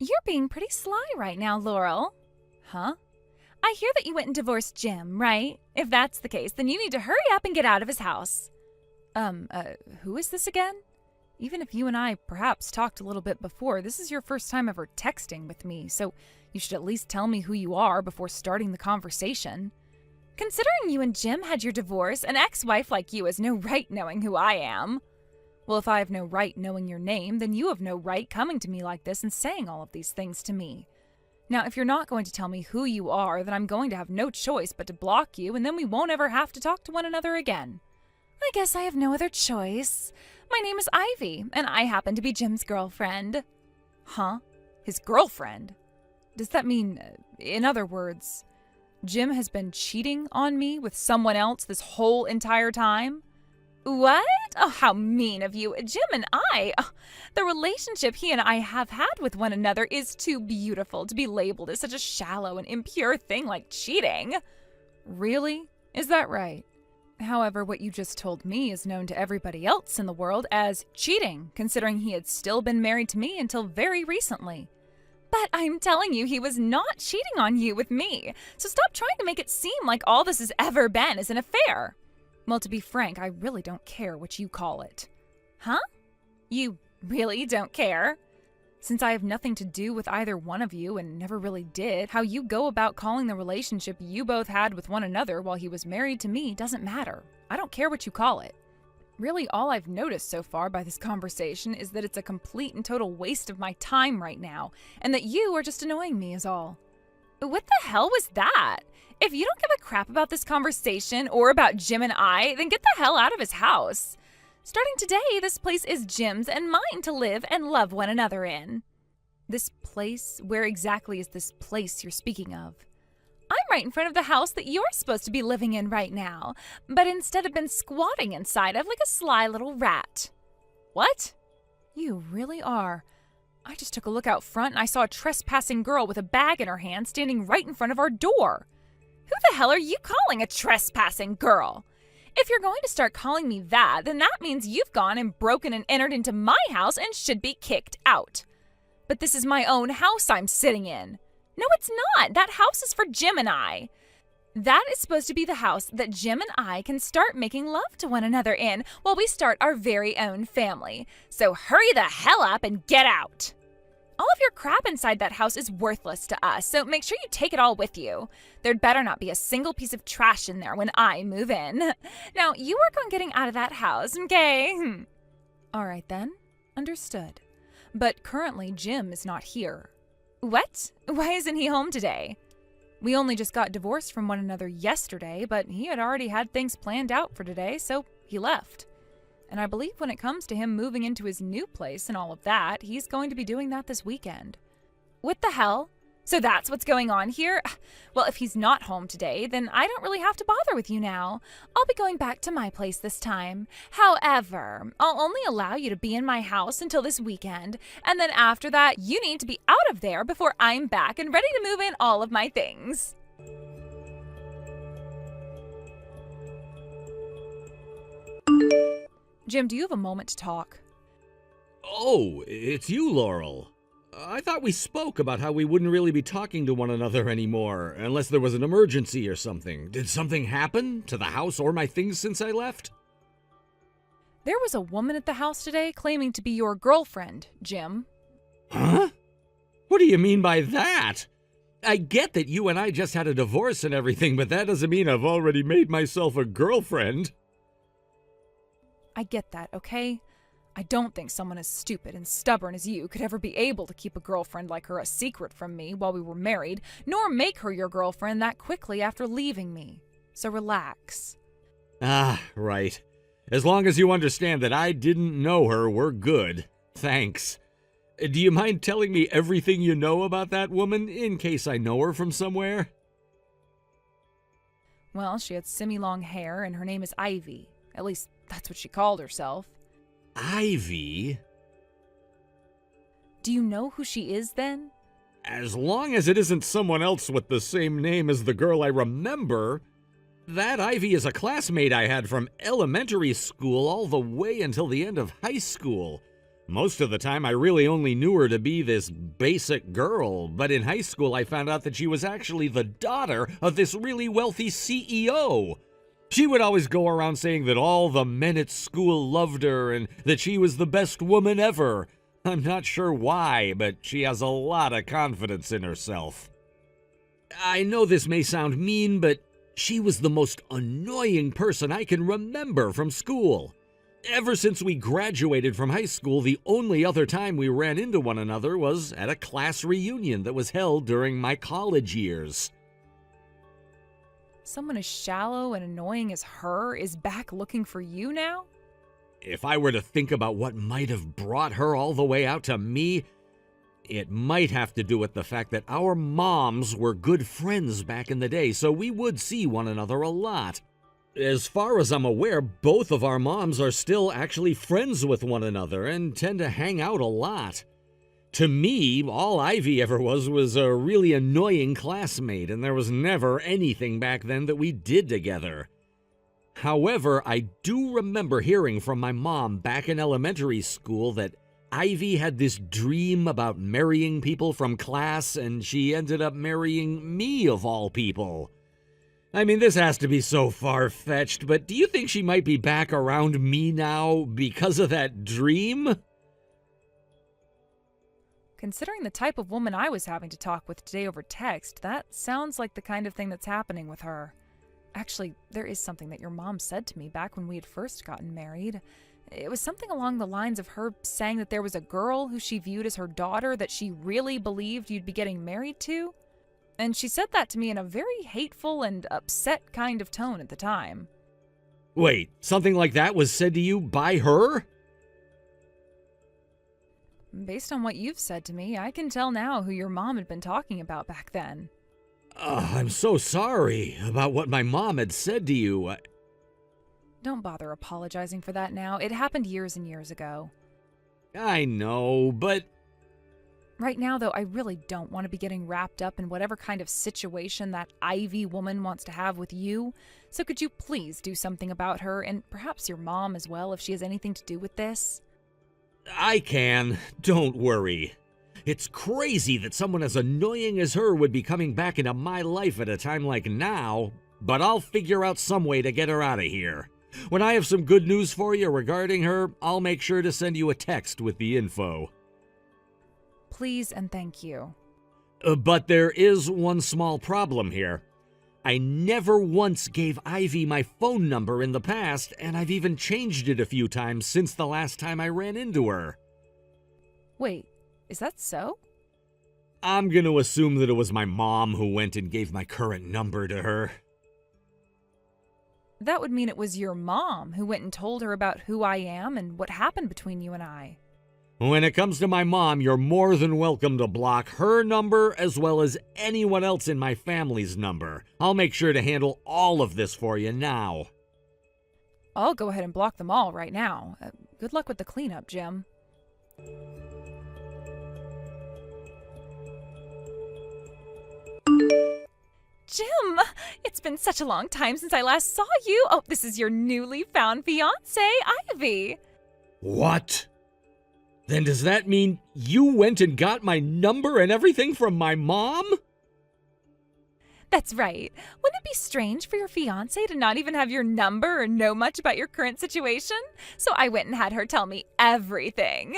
You're being pretty sly right now, Laurel. Huh? I hear that you went and divorced Jim, right? If that's the case, then you need to hurry up and get out of his house. Who is this again? Even if you and I perhaps talked a little bit before, this is your first time ever texting with me, so you should at least tell me who you are before starting the conversation. Considering you and Jim had your divorce, an ex-wife like you has no right knowing who I am. Well, if I have no right knowing your name, then you have no right coming to me like this and saying all of these things to me. Now, if you're not going to tell me who you are, then I'm going to have no choice but to block you, and then we won't ever have to talk to one another again. I guess I have no other choice. My name is Ivy, and I happen to be Jim's girlfriend. Huh? His girlfriend? Does that mean, in other words, Jim has been cheating on me with someone else this whole entire time? What? Oh, how mean of you. Jim and the relationship he and I have had with one another is too beautiful to be labeled as such a shallow and impure thing like cheating. Really? Is that right? However, what you just told me is known to everybody else in the world as cheating, considering he had still been married to me until very recently. But I'm telling you, he was not cheating on you with me, so stop trying to make it seem like all this has ever been is an affair. Well, to be frank, I really don't care what you call it. Huh? You really don't care? Since I have nothing to do with either one of you and never really did, how you go about calling the relationship you both had with one another while he was married to me doesn't matter. I don't care what you call it. Really, all I've noticed so far by this conversation is that it's a complete and total waste of my time right now, and that you are just annoying me is all. What the hell was that? If you don't give a crap about this conversation or about Jim and I, then get the hell out of his house. Starting today, this place is Jim's and mine to live and love one another in. This place? Where exactly is this place you're speaking of? I'm right in front of the house that you're supposed to be living in right now, but instead have been squatting inside of like a sly little rat. What? You really are. I just took a look out front and I saw a trespassing girl with a bag in her hand standing right in front of our door. Who the hell are you calling a trespassing girl? If you're going to start calling me that, then that means you've gone and broken and entered into my house and should be kicked out. But this is my own house I'm sitting in. No, it's not. That house is for Jim and I. That is supposed to be the house that Jim and I can start making love to one another in while we start our very own family. So hurry the hell up and get out. All of your crap inside that house is worthless to us, so make sure you take it all with you. There'd better not be a single piece of trash in there when I move in. Now, you work on getting out of that house, okay? All right then. Understood. But currently, Jim is not here. What? Why isn't he home today? We only just got divorced from one another yesterday, but he had already had things planned out for today, so he left. And I believe when it comes to him moving into his new place and all of that, he's going to be doing that this weekend. What the hell? So that's what's going on here? Well, if he's not home today, then I don't really have to bother with you now. I'll be going back to my place this time. However, I'll only allow you to be in my house until this weekend, and then after that, you need to be out of there before I'm back and ready to move in all of my things. Jim, do you have a moment to talk? Oh, it's you, Laurel. I thought we spoke about how we wouldn't really be talking to one another anymore, unless there was an emergency or something. Did something happen to the house or my things since I left? There was a woman at the house today claiming to be your girlfriend, Jim. Huh? What do you mean by that? I get that you and I just had a divorce and everything, but that doesn't mean I've already made myself a girlfriend. I get that, okay? I don't think someone as stupid and stubborn as you could ever be able to keep a girlfriend like her a secret from me while we were married, nor make her your girlfriend that quickly after leaving me. So relax. Ah, right. As long as you understand that I didn't know her, we're good. Thanks. Do you mind telling me everything you know about that woman, in case I know her from somewhere? Well, she had semi-long hair, and her name is Ivy. At least, that's what she called herself. Ivy? Do you know who she is, then? As long as it isn't someone else with the same name as the girl I remember. That Ivy is a classmate I had from elementary school all the way until the end of high school. Most of the time, I really only knew her to be this basic girl, but in high school, I found out that she was actually the daughter of this really wealthy CEO. She would always go around saying that all the men at school loved her and that she was the best woman ever. I'm not sure why, but she has a lot of confidence in herself. I know this may sound mean, but she was the most annoying person I can remember from school. Ever since we graduated from high school, the only other time we ran into one another was at a class reunion that was held during my college years. Someone as shallow and annoying as her is back looking for you now? If I were to think about what might have brought her all the way out to me, it might have to do with the fact that our moms were good friends back in the day, so we would see one another a lot. As far as I'm aware, both of our moms are still actually friends with one another and tend to hang out a lot. To me, all Ivy ever was a really annoying classmate, and there was never anything back then that we did together. However, I do remember hearing from my mom back in elementary school that Ivy had this dream about marrying people from class, and she ended up marrying me of all people. I mean, this has to be so far-fetched, but do you think she might be back around me now because of that dream? Considering the type of woman I was having to talk with today over text, that sounds like the kind of thing that's happening with her. Actually, there is something that your mom said to me back when we had first gotten married. It was something along the lines of her saying that there was a girl who she viewed as her daughter that she really believed you'd be getting married to. And she said that to me in a very hateful and upset kind of tone at the time. Wait, something like that was said to you by her? Based on what you've said to me, I can tell now who your mom had been talking about back then. I'm so sorry about what my mom had said to you. Don't bother apologizing for that now. It happened years and years ago. I know, but... Right now, though, I really don't want to be getting wrapped up in whatever kind of situation that Ivy woman wants to have with you. So could you please do something about her, and perhaps your mom as well, if she has anything to do with this? I can. Don't worry. It's crazy that someone as annoying as her would be coming back into my life at a time like now, but I'll figure out some way to get her out of here. When I have some good news for you regarding her, I'll make sure to send you a text with the info. Please and thank you. But there is one small problem here. I never once gave Ivy my phone number in the past, and I've even changed it a few times since the last time I ran into her. Wait, is that so? I'm gonna assume that it was my mom who went and gave my current number to her. That would mean it was your mom who went and told her about who I am and what happened between you and I. When it comes to my mom, you're more than welcome to block her number as well as anyone else in my family's number. I'll make sure to handle all of this for you now. I'll go ahead and block them all right now. Good luck with the cleanup, Jim. Jim, it's been such a long time since I last saw you. Oh, this is your newly found fiancée, Ivy. What? Then does that mean you went and got my number and everything from my mom? That's right. Wouldn't it be strange for your fiancé to not even have your number or know much about your current situation? So I went and had her tell me everything.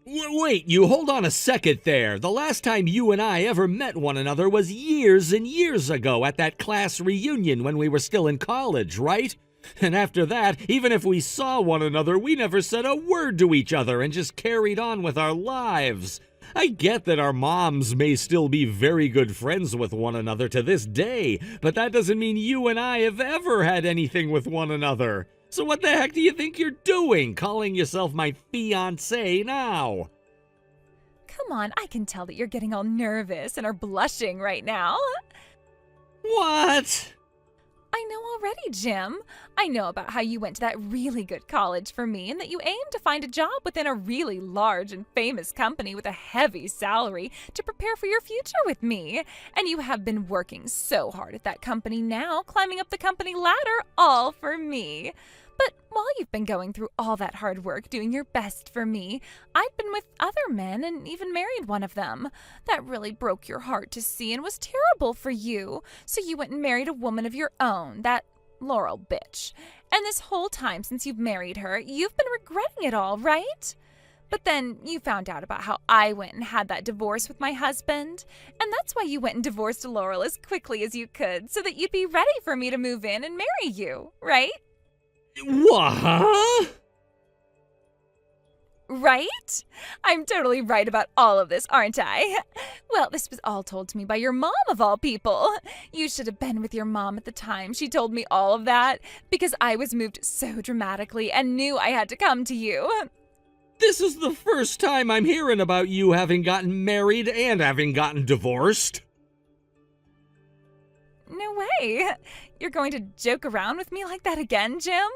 Wait, you hold on a second there. The last time you and I ever met one another was years and years ago at that class reunion when we were still in college, right? And after that, even if we saw one another, we never said a word to each other and just carried on with our lives. I get that our moms may still be very good friends with one another to this day, but that doesn't mean you and I have ever had anything with one another. So what the heck do you think you're doing, calling yourself my fiancé now? Come on, I can tell that you're getting all nervous and are blushing right now. What? I know already, Jim. I know about how you went to that really good college for me and that you aim to find a job within a really large and famous company with a heavy salary to prepare for your future with me. And you have been working so hard at that company now, climbing up the company ladder, all for me. But while you've been going through all that hard work doing your best for me, I've been with other men and even married one of them. That really broke your heart to see and was terrible for you. So you went and married a woman of your own, that Laurel bitch. And this whole time since you've married her, you've been regretting it all, right? But then you found out about how I went and had that divorce with my husband. And that's why you went and divorced Laurel as quickly as you could, so that you'd be ready for me to move in and marry you, right? What? Right? I'm totally right about all of this, aren't I? Well, this was all told to me by your mom, of all people. You should have been with your mom at the time she told me all of that, because I was moved so dramatically and knew I had to come to you. This is the first time I'm hearing about you having gotten married and having gotten divorced. No way. You're going to joke around with me like that again, Jim?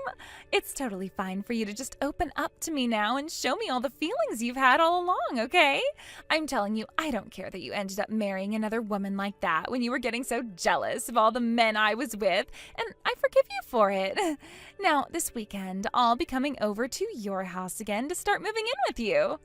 It's totally fine for you to just open up to me now and show me all the feelings you've had all along, okay? I'm telling you, I don't care that you ended up marrying another woman like that when you were getting so jealous of all the men I was with, and I forgive you for it. Now, this weekend, I'll be coming over to your house again to start moving in with you.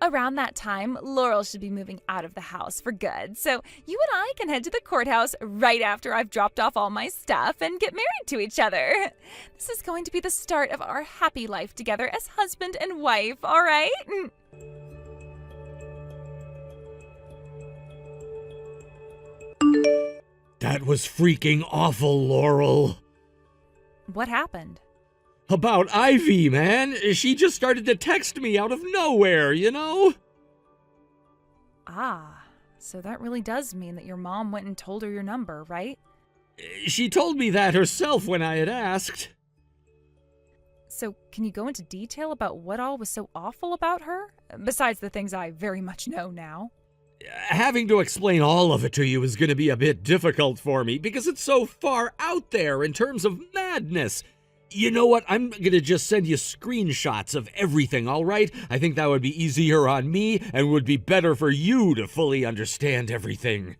Around that time, Laurel should be moving out of the house for good, so you and I can head to the courthouse right after I've dropped off all my stuff and get married to each other. This is going to be the start of our happy life together as husband and wife, all right? That was freaking awful, Laurel. What happened? About Ivy, man. She just started to text me out of nowhere, you know? Ah, so that really does mean that your mom went and told her your number, right? She told me that herself when I had asked. So can you go into detail about what all was so awful about her? Besides the things I very much know now. Having to explain all of it to you is going to be a bit difficult for me because it's so far out there in terms of madness. You know what? I'm going to just send you screenshots of everything, all right? I think that would be easier on me and would be better for you to fully understand everything.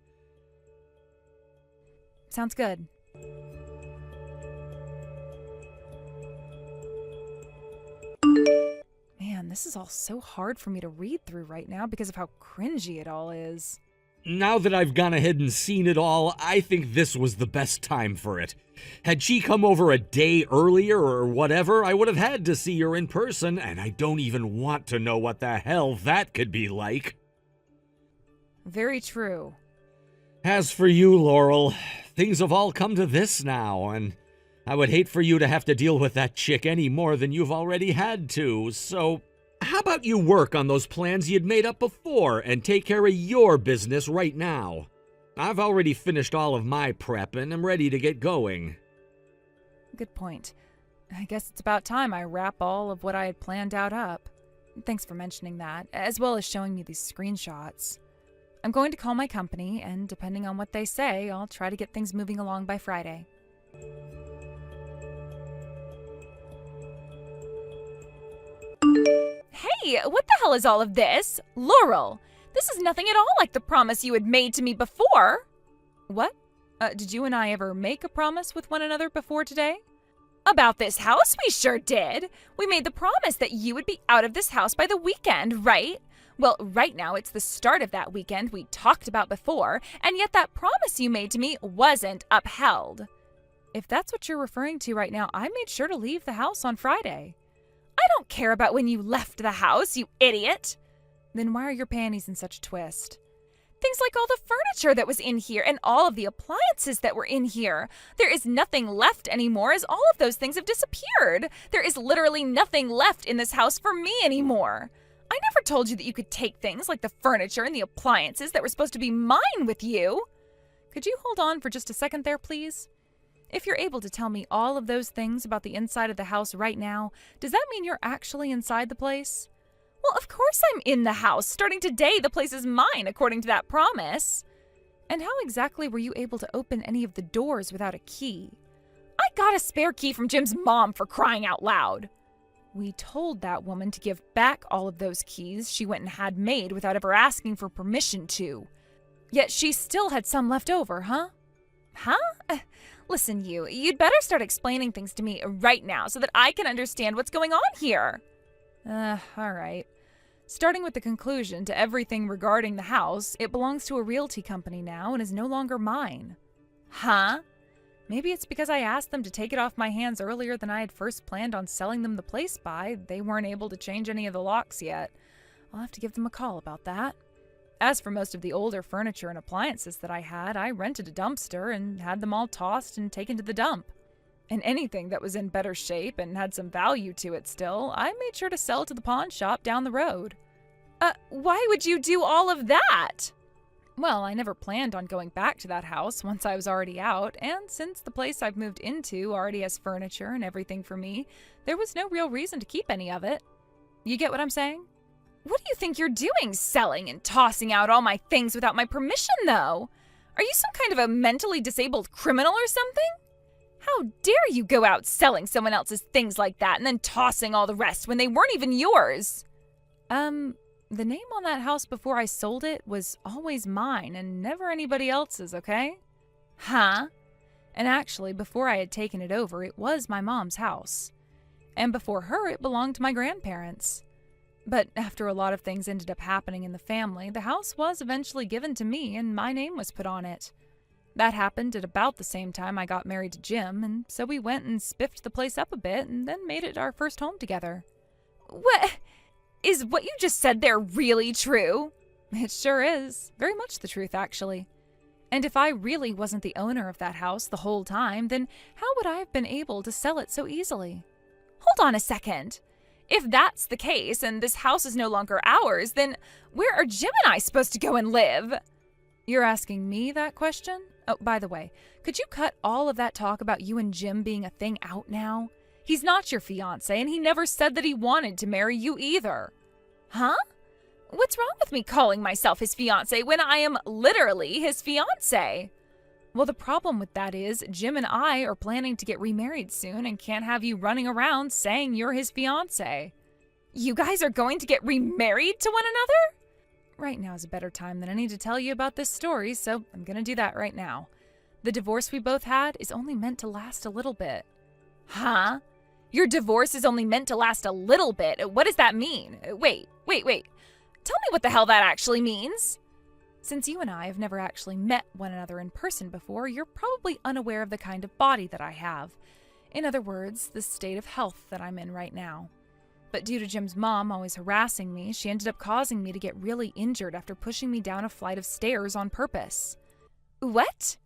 Sounds good. Man, this is all so hard for me to read through right now because of how cringy it all is. Now that I've gone ahead and seen it all, I think this was the best time for it. Had she come over a day earlier or whatever, I would have had to see her in person, and I don't even want to know what the hell that could be like. Very true. As for you, Laurel, things have all come to this now, and I would hate for you to have to deal with that chick any more than you've already had to, so how about you work on those plans you'd made up before and take care of your business right now? I've already finished all of my prep and am ready to get going. Good point. I guess it's about time I wrap all of what I had planned out up. Thanks for mentioning that, as well as showing me these screenshots. I'm going to call my company, and depending on what they say, I'll try to get things moving along by Friday. Hey, what the hell is all of this? Laurel, this is nothing at all like the promise you had made to me before. What? Did you and I ever make a promise with one another before today? About this house, we sure did. We made the promise that you would be out of this house by the weekend, right? Well, right now it's the start of that weekend we talked about before, and yet that promise you made to me wasn't upheld. If that's what you're referring to right now, I made sure to leave the house on Friday. I don't care about when you left the house, you idiot. Then why are your panties in such a twist? Things like all the furniture that was in here and all of the appliances that were in here. There is nothing left anymore as all of those things have disappeared. There is literally nothing left in this house for me anymore. I never told you that you could take things like the furniture and the appliances that were supposed to be mine with you. Could you hold on for just a second there, please? If you're able to tell me all of those things about the inside of the house right now, does that mean you're actually inside the place? Well, of course I'm in the house. Starting today, the place is mine, according to that promise. And how exactly were you able to open any of the doors without a key? I got a spare key from Jim's mom, for crying out loud. We told that woman to give back all of those keys she went and had made without ever asking for permission to. Yet she still had some left over, huh? Huh? Listen, you'd better start explaining things to me right now so that I can understand what's going on here. All right. Starting with the conclusion to everything regarding the house, it belongs to a realty company now and is no longer mine. Huh? Maybe it's because I asked them to take it off my hands earlier than I had first planned on selling them the place by. They weren't able to change any of the locks yet. I'll have to give them a call about that. As for most of the older furniture and appliances that I had, I rented a dumpster and had them all tossed and taken to the dump. And anything that was in better shape and had some value to it still, I made sure to sell to the pawn shop down the road. Why would you do all of that? Well, I never planned on going back to that house once I was already out, and since the place I've moved into already has furniture and everything for me, there was no real reason to keep any of it. You get what I'm saying? What do you think you're doing, selling and tossing out all my things without my permission, though? Are you some kind of a mentally disabled criminal or something? How dare you go out selling someone else's things like that and then tossing all the rest when they weren't even yours? The name on that house before I sold it was always mine and never anybody else's, okay? Huh? And actually, before I had taken it over, it was my mom's house. And before her, it belonged to my grandparents. But after a lot of things ended up happening in the family, the house was eventually given to me and my name was put on it. That happened at about the same time I got married to Jim, and so we went and spiffed the place up a bit and then made it our first home together. What? Is what you just said there really true? It sure is. Very much the truth, actually. And if I really wasn't the owner of that house the whole time, then how would I have been able to sell it so easily? Hold on a second. If that's the case and this house is no longer ours, then where are Jim and I supposed to go and live? You're asking me that question? Oh, by the way, could you cut all of that talk about you and Jim being a thing out now? He's not your fiancé, and he never said that he wanted to marry you either. Huh? What's wrong with me calling myself his fiancé when I am literally his fiancé? Well, the problem with that is Jim and I are planning to get remarried soon and can't have you running around saying you're his fiancé. You guys are going to get remarried to one another? Right now is a better time than any to tell you about this story, so I'm going to do that right now. The divorce we both had is only meant to last a little bit. Huh? Your divorce is only meant to last a little bit? What does that mean? Wait. Tell me what the hell that actually means. Since you and I have never actually met one another in person before, you're probably unaware of the kind of body that I have. In other words, the state of health that I'm in right now. But due to Jim's mom always harassing me, she ended up causing me to get really injured after pushing me down a flight of stairs on purpose. What?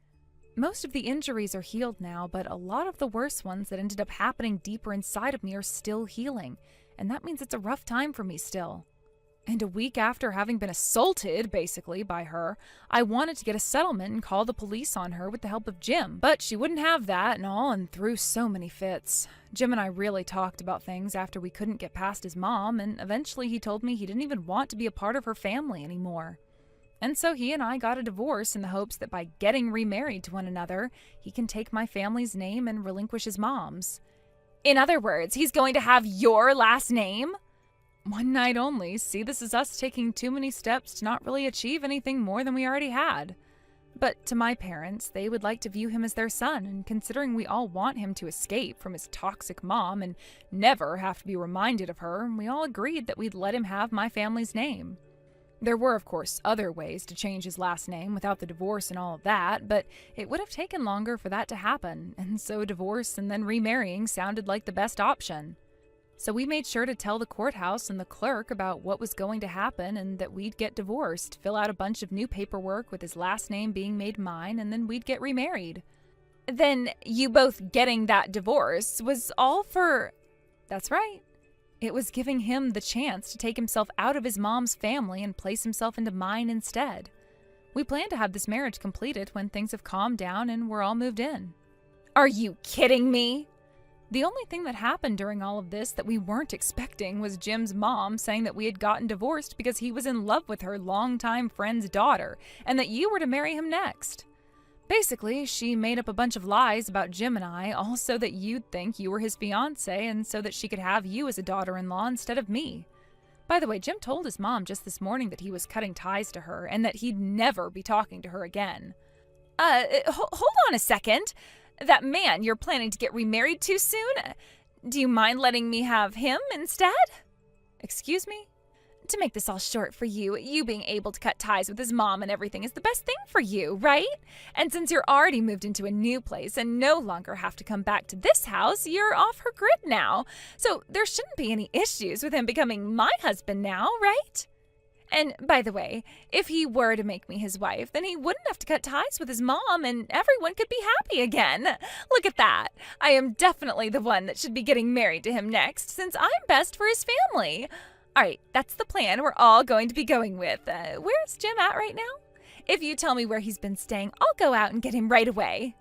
Most of the injuries are healed now, but a lot of the worse ones that ended up happening deeper inside of me are still healing, and that means it's a rough time for me still. And a week after having been assaulted, basically, by her, I wanted to get a settlement and call the police on her with the help of Jim, but she wouldn't have that and all and threw so many fits. Jim and I really talked about things after we couldn't get past his mom, and eventually he told me he didn't even want to be a part of her family anymore. And so he and I got a divorce in the hopes that by getting remarried to one another, he can take my family's name and relinquish his mom's. In other words, he's going to have your last name? One night only. See, this is us taking too many steps to not really achieve anything more than we already had. But to my parents, they would like to view him as their son, and considering we all want him to escape from his toxic mom and never have to be reminded of her, we all agreed that we'd let him have my family's name. There were, of course, other ways to change his last name without the divorce and all of that, but it would have taken longer for that to happen, and so divorce and then remarrying sounded like the best option. So we made sure to tell the courthouse and the clerk about what was going to happen and that we'd get divorced, fill out a bunch of new paperwork with his last name being made mine, and then we'd get remarried. Then you both getting that divorce was all for... That's right. It was giving him the chance to take himself out of his mom's family and place himself into mine instead. We plan to have this marriage completed when things have calmed down and we're all moved in. Are you kidding me? The only thing that happened during all of this that we weren't expecting was Jim's mom saying that we had gotten divorced because he was in love with her longtime friend's daughter and that you were to marry him next. Basically, she made up a bunch of lies about Jim and I, all so that you'd think you were his fiancé and so that she could have you as a daughter-in-law instead of me. By the way, Jim told his mom just this morning that he was cutting ties to her and that he'd never be talking to her again. Hold on a second. That man you're planning to get remarried to soon? Do you mind letting me have him instead? Excuse me? To make this all short for you, you being able to cut ties with his mom and everything is the best thing for you, right? And since you're already moved into a new place and no longer have to come back to this house, you're off her grid now. So there shouldn't be any issues with him becoming my husband now, right? And by the way, if he were to make me his wife, then he wouldn't have to cut ties with his mom and everyone could be happy again. Look at that. I am definitely the one that should be getting married to him next, since I'm best for his family. All right, that's the plan we're all going to be going with. Where's Jim at right now? If you tell me where he's been staying, I'll go out and get him right away.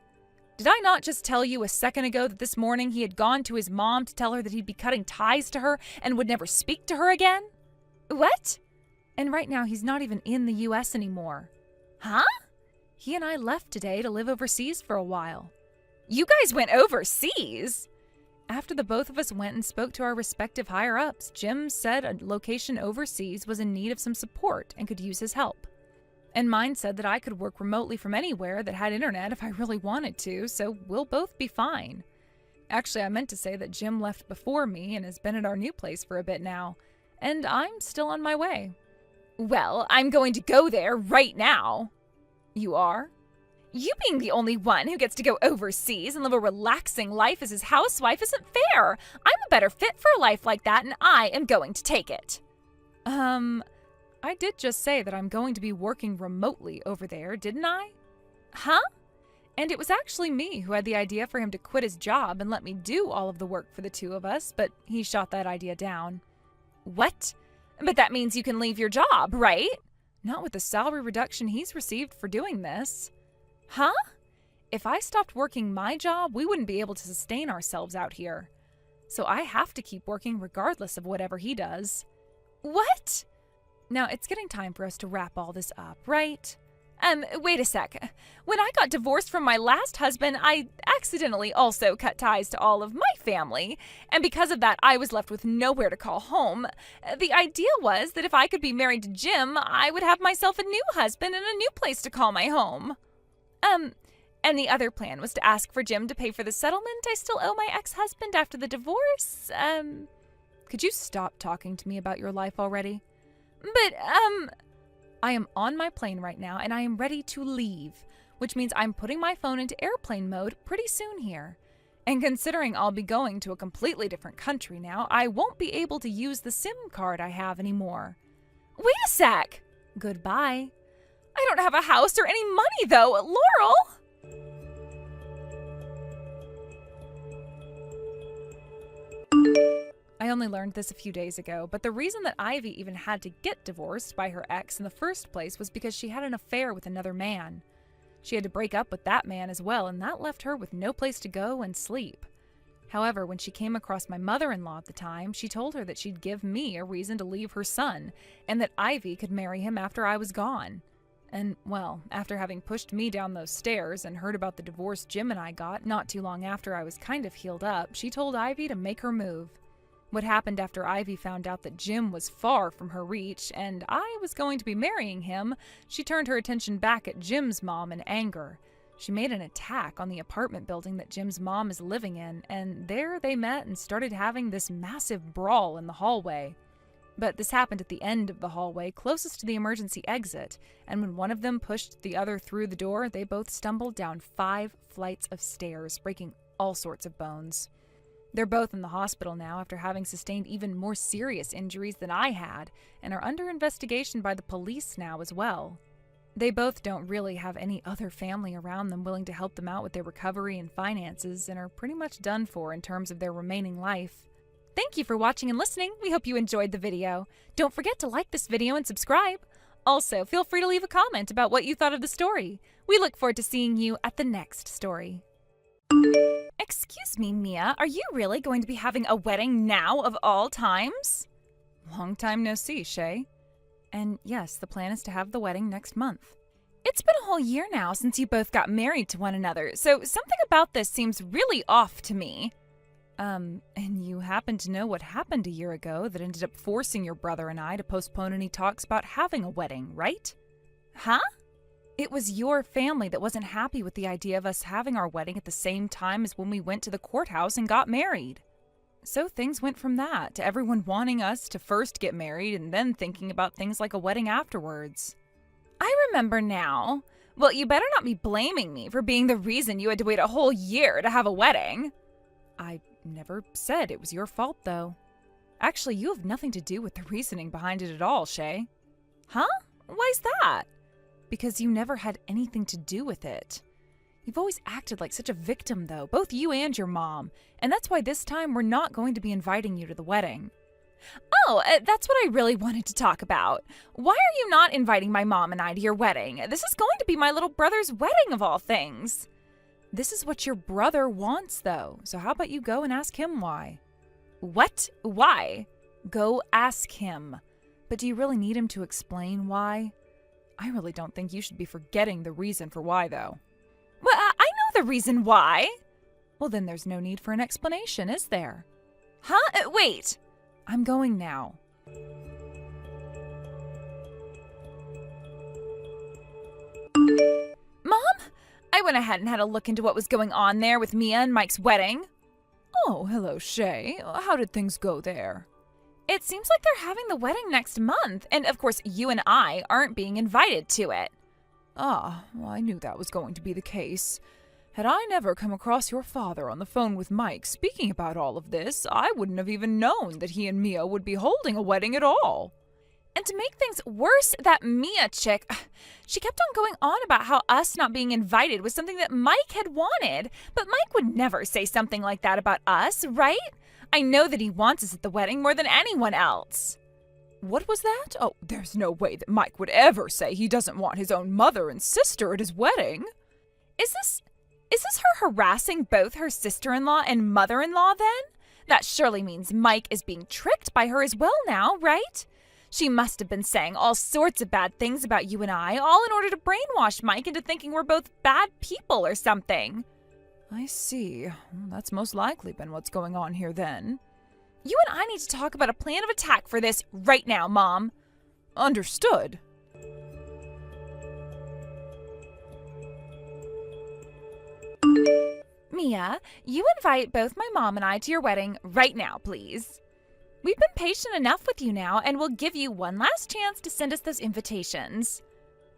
Did I not just tell you a second ago that this morning he had gone to his mom to tell her that he'd be cutting ties to her and would never speak to her again? What? And right now he's not even in the U.S. anymore. Huh? He and I left today to live overseas for a while. You guys went overseas? After the both of us went and spoke to our respective higher-ups, Jim said a location overseas was in need of some support and could use his help. And mine said that I could work remotely from anywhere that had internet if I really wanted to, so we'll both be fine. Actually, I meant to say that Jim left before me and has been at our new place for a bit now, and I'm still on my way. Well, I'm going to go there right now. You are? You being the only one who gets to go overseas and live a relaxing life as his housewife isn't fair. I'm a better fit for a life like that, and I am going to take it. I did just say that I'm going to be working remotely over there, didn't I? Huh? And it was actually me who had the idea for him to quit his job and let me do all of the work for the two of us, but he shot that idea down. What? But that means you can leave your job, right? Not with the salary reduction he's received for doing this. Huh? If I stopped working my job, we wouldn't be able to sustain ourselves out here. So I have to keep working regardless of whatever he does. What? Now, it's getting time for us to wrap all this up, right? Wait a sec. When I got divorced from my last husband, I accidentally also cut ties to all of my family. And because of that, I was left with nowhere to call home. The idea was that if I could be married to Jim, I would have myself a new husband and a new place to call my home. And the other plan was to ask for Jim to pay for the settlement I still owe my ex-husband after the divorce. Could you stop talking to me about your life already? But, I am on my plane right now and I am ready to leave, which means I'm putting my phone into airplane mode pretty soon here. And considering I'll be going to a completely different country now, I won't be able to use the SIM card I have anymore. Wait a sec! Goodbye. I don't have a house or any money though, Laurel! I only learned this a few days ago, but the reason that Ivy even had to get divorced by her ex in the first place was because she had an affair with another man. She had to break up with that man as well, and that left her with no place to go and sleep. However, when she came across my mother-in-law at the time, she told her that she'd give me a reason to leave her son, and that Ivy could marry him after I was gone. And, well, after having pushed me down those stairs and heard about the divorce Jim and I got not too long after I was kind of healed up, she told Ivy to make her move. What happened after Ivy found out that Jim was far from her reach and I was going to be marrying him, she turned her attention back at Jim's mom in anger. She made an attack on the apartment building that Jim's mom is living in, and there they met and started having this massive brawl in the hallway. But this happened at the end of the hallway, closest to the emergency exit, and when one of them pushed the other through the door, they both stumbled down 5 flights of stairs, breaking all sorts of bones. They're both in the hospital now after having sustained even more serious injuries than I had, and are under investigation by the police now as well. They both don't really have any other family around them willing to help them out with their recovery and finances, and are pretty much done for in terms of their remaining life. Thank you for watching and listening. We hope you enjoyed the video. Don't forget to like this video and subscribe. Also, feel free to leave a comment about what you thought of the story. We look forward to seeing you at the next story. Excuse me, Mia, are you really going to be having a wedding now of all times? Long time no see, Shay. And yes, the plan is to have the wedding next month. It's been a whole year now since you both got married to one another, so something about this seems really off to me. And you happen to know what happened a year ago that ended up forcing your brother and I to postpone any talks about having a wedding, right? Huh? It was your family that wasn't happy with the idea of us having our wedding at the same time as when we went to the courthouse and got married. So things went from that to everyone wanting us to first get married and then thinking about things like a wedding afterwards. I remember now. Well, you better not be blaming me for being the reason you had to wait a whole year to have a wedding. I never said it was your fault, though. Actually, you have nothing to do with the reasoning behind it at all, Shay. Huh? Why's that? Because you never had anything to do with it. You've always acted like such a victim, though, both you and your mom, and that's why this time we're not going to be inviting you to the wedding. Oh, that's what I really wanted to talk about. Why are you not inviting my mom and I to your wedding? This is going to be my little brother's wedding of all things. This is what your brother wants, though, so how about you go and ask him why? What? Why? Go ask him. But do you really need him to explain why? I really don't think you should be forgetting the reason for why, though. Well, I know the reason why. Well, then there's no need for an explanation, is there? Huh? Wait. I'm going now. Mom? I went ahead and had a look into what was going on there with Mia and Mike's wedding. Oh, hello, Shay. How did things go there? It seems like they're having the wedding next month, and of course you and I aren't being invited to it. Ah, well, I knew that was going to be the case. Had I never come across your father on the phone with Mike speaking about all of this, I wouldn't have even known that he and Mia would be holding a wedding at all. And to make things worse, that Mia chick, she kept on going on about how us not being invited was something that Mike had wanted, but Mike would never say something like that about us, right? I know that he wants us at the wedding more than anyone else. What was that? Oh, there's no way that Mike would ever say he doesn't want his own mother and sister at his wedding. Is this her harassing both her sister-in-law and mother-in-law then? That surely means Mike is being tricked by her as well now, right? She must have been saying all sorts of bad things about you and I, all in order to brainwash Mike into thinking we're both bad people or something. I see. That's most likely been what's going on here then. You and I need to talk about a plan of attack for this right now, Mom. Understood. Mia, you invite both my mom and I to your wedding right now, please. We've been patient enough with you now, and we'll give you one last chance to send us those invitations.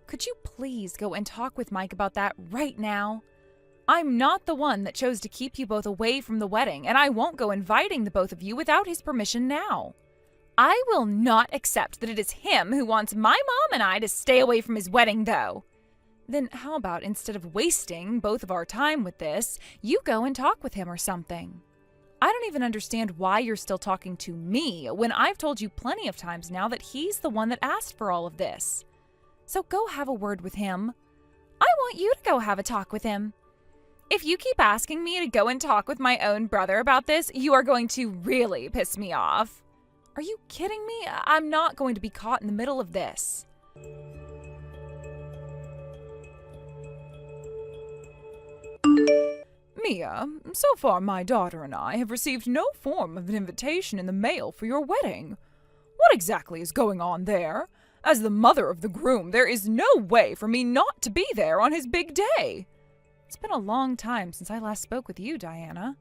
Could you please go and talk with Mike about that right now? I'm not the one that chose to keep you both away from the wedding, and I won't go inviting the both of you without his permission now. I will not accept that it is him who wants my mom and I to stay away from his wedding, though. Then how about instead of wasting both of our time with this, you go and talk with him or something? I don't even understand why you're still talking to me when I've told you plenty of times now that he's the one that asked for all of this. So go have a word with him. I want you to go have a talk with him. If you keep asking me to go and talk with my own brother about this, you are going to really piss me off. Are you kidding me? I'm not going to be caught in the middle of this. Mia, so far my daughter and I have received no form of an invitation in the mail for your wedding. What exactly is going on there? As the mother of the groom, there is no way for me not to be there on his big day. It's been a long time since I last spoke with you, Diana.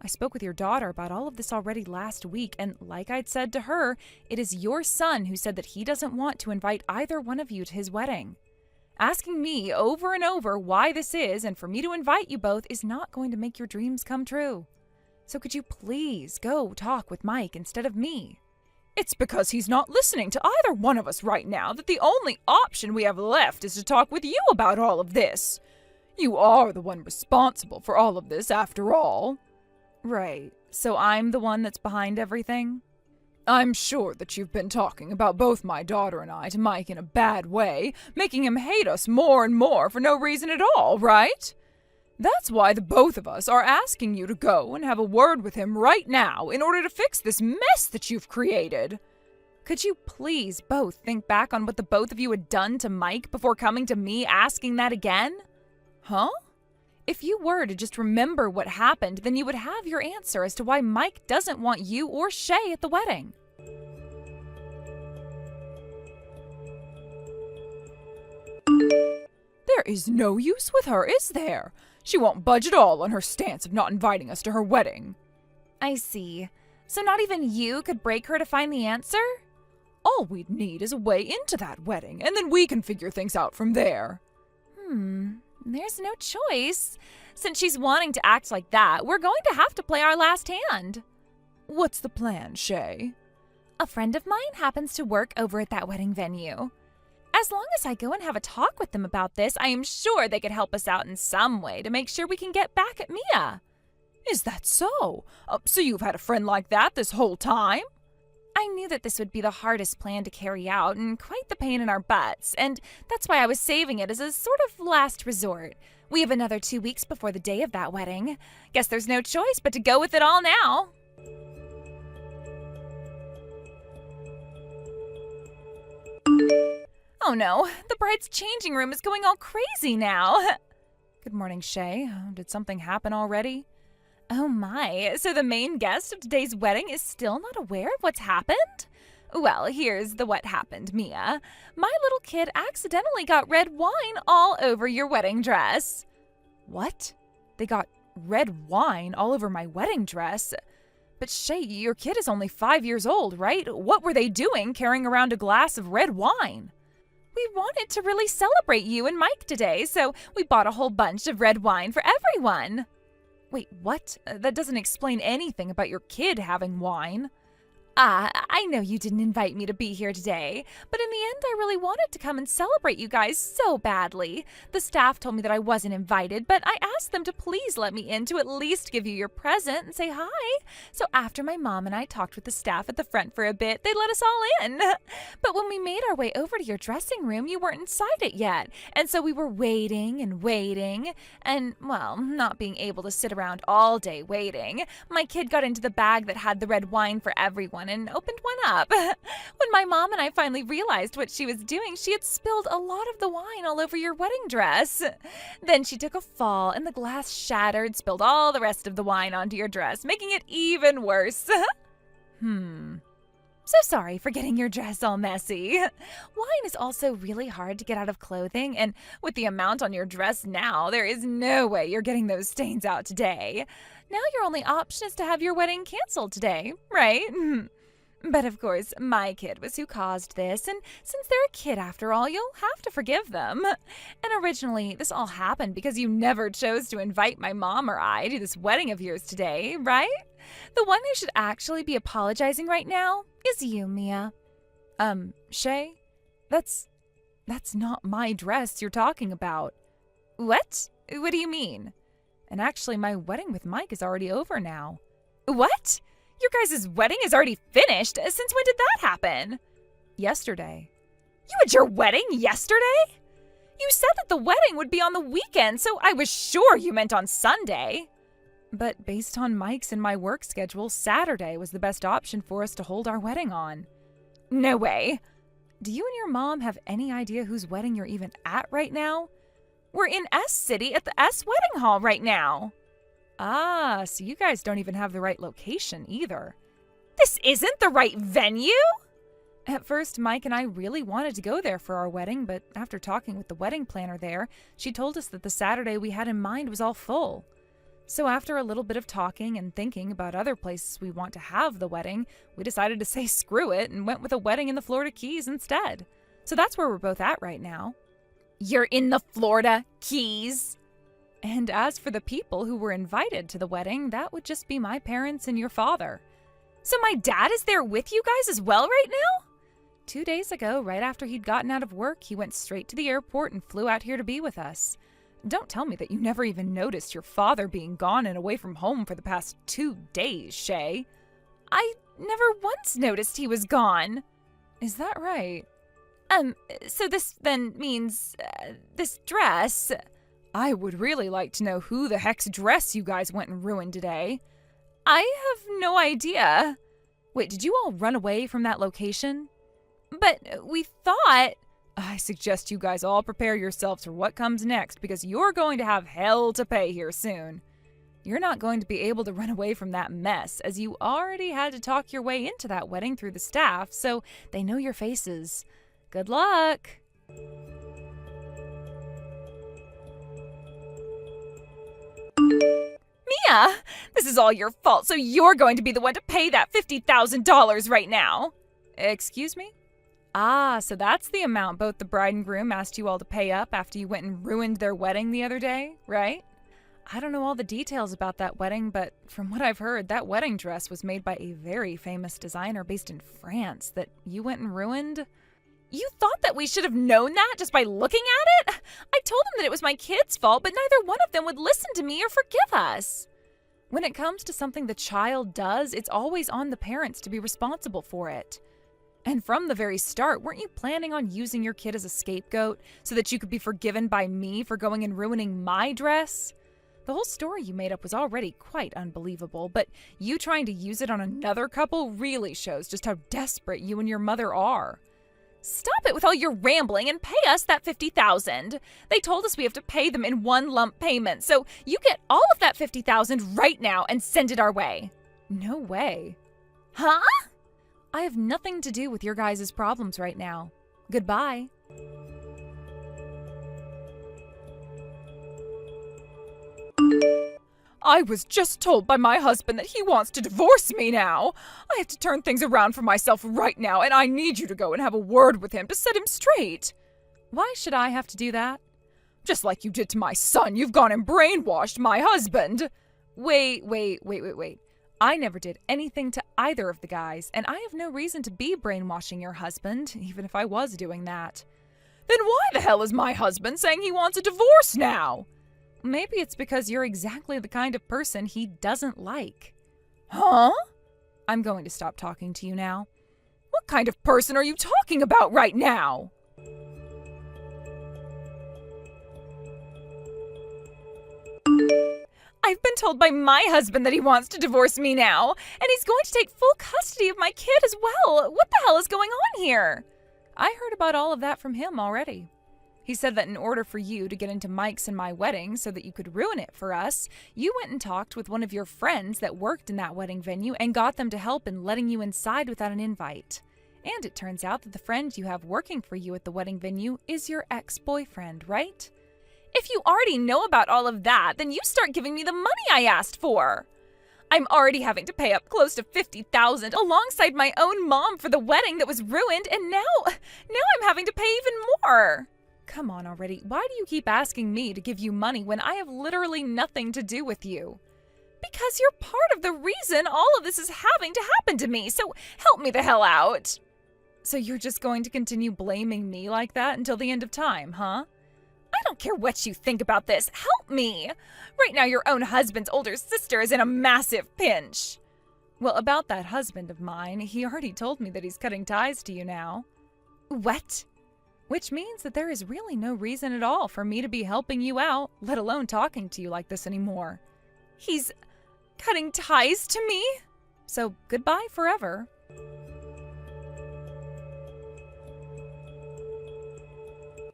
I spoke with your daughter about all of this already last week, and like I'd said to her, it is your son who said that he doesn't want to invite either one of you to his wedding. Asking me over and over why this is and for me to invite you both is not going to make your dreams come true. So could you please go talk with Mike instead of me? It's because he's not listening to either one of us right now that the only option we have left is to talk with you about all of this. You are the one responsible for all of this after all. Right, so I'm the one that's behind everything? I'm sure that you've been talking about both my daughter and I to Mike in a bad way, making him hate us more and more for no reason at all, right? That's why the both of us are asking you to go and have a word with him right now in order to fix this mess that you've created. Could you please both think back on what the both of you had done to Mike before coming to me asking that again? Huh? If you were to just remember what happened, then you would have your answer as to why Mike doesn't want you or Shay at the wedding. is no use with her, is there? She won't budge at all on her stance of not inviting us to her wedding. I see. So not even you could break her to find the answer? All we'd need is a way into that wedding, and then we can figure things out from there. There's no choice. Since she's wanting to act like that, we're going to have to play our last hand. What's the plan, Shay? A friend of mine happens to work over at that wedding venue. As long as I go and have a talk with them about this, I am sure they could help us out in some way to make sure we can get back at Mia. Is that so? So you've had a friend like that this whole time? I knew that this would be the hardest plan to carry out and quite the pain in our butts, and that's why I was saving it as a sort of last resort. We have another 2 weeks before the day of that wedding. Guess there's no choice but to go with it all now. Oh no, the bride's changing room is going all crazy now. Good morning, Shay. Did something happen already? Oh my, so the main guest of today's wedding is still not aware of what's happened? Well, here's the what happened, Mia. My little kid accidentally got red wine all over your wedding dress. What? They got red wine all over my wedding dress? But Shay, your kid is only 5 years old, right? What were they doing carrying around a glass of red wine? We wanted to really celebrate you and Mike today, so we bought a whole bunch of red wine for everyone. Wait, what? That doesn't explain anything about your kid having wine. I know you didn't invite me to be here today, but in the end I really wanted to come and celebrate you guys so badly. The staff told me that I wasn't invited, but I asked them to please let me in to at least give you your present and say hi. So after my mom and I talked with the staff at the front for a bit, they let us all in. But when we made our way over to your dressing room, you weren't inside it yet, and so we were waiting and waiting, and, well, not being able to sit around all day waiting, my kid got into the bag that had the red wine for everyone and opened one up. When my mom and I finally realized what she was doing, she had spilled a lot of the wine all over your wedding dress. Then she took a fall and the glass shattered, spilled all the rest of the wine onto your dress, making it even worse. So sorry for getting your dress all messy. Wine is also really hard to get out of clothing, and with the amount on your dress now, there is no way you're getting those stains out today. Now your only option is to have your wedding canceled today, right? But of course, my kid was who caused this, and since they're a kid after all, you'll have to forgive them. And originally, this all happened because you never chose to invite my mom or I to this wedding of yours today, right? The one who should actually be apologizing right now is you, Mia. Shay? That's not my dress you're talking about. What? What do you mean? And actually, my wedding with Mike is already over now. What? Your guys' wedding is already finished? Since when did that happen? Yesterday. You had your wedding yesterday? You said that the wedding would be on the weekend, so I was sure you meant on Sunday. But based on Mike's and my work schedule, Saturday was the best option for us to hold our wedding on. No way. Do you and your mom have any idea whose wedding you're even at right now? We're in S City at the S Wedding Hall right now. Ah, so you guys don't even have the right location either. This isn't the right venue? At first, Mike and I really wanted to go there for our wedding, but after talking with the wedding planner there, she told us that the Saturday we had in mind was all full. So after a little bit of talking and thinking about other places we want to have the wedding, we decided to say screw it and went with a wedding in the Florida Keys instead. So that's where we're both at right now. You're in the Florida Keys? And as for the people who were invited to the wedding, that would just be my parents and your father. So my dad is there with you guys as well right now? 2 days ago, right after he'd gotten out of work, he went straight to the airport and flew out here to be with us. Don't tell me that you never even noticed your father being gone and away from home for the past 2 days, Shay. I never once noticed he was gone. Is that right? So this then means, this dress. I would really like to know who the heck's dress you guys went and ruined today. I have no idea. Wait, did you all run away from that location? But we thought... I suggest you guys all prepare yourselves for what comes next, because you're going to have hell to pay here soon. You're not going to be able to run away from that mess, as you already had to talk your way into that wedding through the staff, so they know your faces. Good luck! Yeah, this is all your fault, so you're going to be the one to pay that $50,000 right now. Excuse me? Ah, so that's the amount both the bride and groom asked you all to pay up after you went and ruined their wedding the other day, right? I don't know all the details about that wedding, but from what I've heard, that wedding dress was made by a very famous designer based in France that you went and ruined. You thought that we should have known that just by looking at it? I told them that it was my kids' fault, but neither one of them would listen to me or forgive us. When it comes to something the child does, it's always on the parents to be responsible for it. And from the very start, weren't you planning on using your kid as a scapegoat so that you could be forgiven by me for going and ruining my dress? The whole story you made up was already quite unbelievable, but you trying to use it on another couple really shows just how desperate you and your mother are. Stop it with all your rambling and pay us that $50,000. They told us we have to pay them in one lump payment, so you get all of that $50,000 right now and send it our way. No way. Huh? I have nothing to do with your guys' problems right now. Goodbye. I was just told by my husband that he wants to divorce me now. I have to turn things around for myself right now, and I need you to go and have a word with him to set him straight. Why should I have to do that? Just like you did to my son, you've gone and brainwashed my husband. Wait. I never did anything to either of the guys, and I have no reason to be brainwashing your husband, even if I was doing that. Then why the hell is my husband saying he wants a divorce now? Maybe it's because you're exactly the kind of person he doesn't like. Huh? I'm going to stop talking to you now. What kind of person are you talking about right now? I've been told by my husband that he wants to divorce me now, and he's going to take full custody of my kid as well. What the hell is going on here? I heard about all of that from him already. He said that in order for you to get into Mike's and my wedding so that you could ruin it for us, you went and talked with one of your friends that worked in that wedding venue and got them to help in letting you inside without an invite. And it turns out that the friend you have working for you at the wedding venue is your ex-boyfriend, right? If you already know about all of that, then you start giving me the money I asked for. I'm already having to pay up close to $50,000 alongside my own mom for the wedding that was ruined, and now I'm having to pay even more. Come on already. Why do you keep asking me to give you money when I have literally nothing to do with you? Because you're part of the reason all of this is having to happen to me, so help me the hell out. So you're just going to continue blaming me like that until the end of time, huh? I don't care what you think about this. Help me. Right now, your own husband's older sister is in a massive pinch. Well, about that husband of mine, he already told me that he's cutting ties to you now. What? Which means that there is really no reason at all for me to be helping you out, let alone talking to you like this anymore. He's cutting ties to me? So goodbye forever.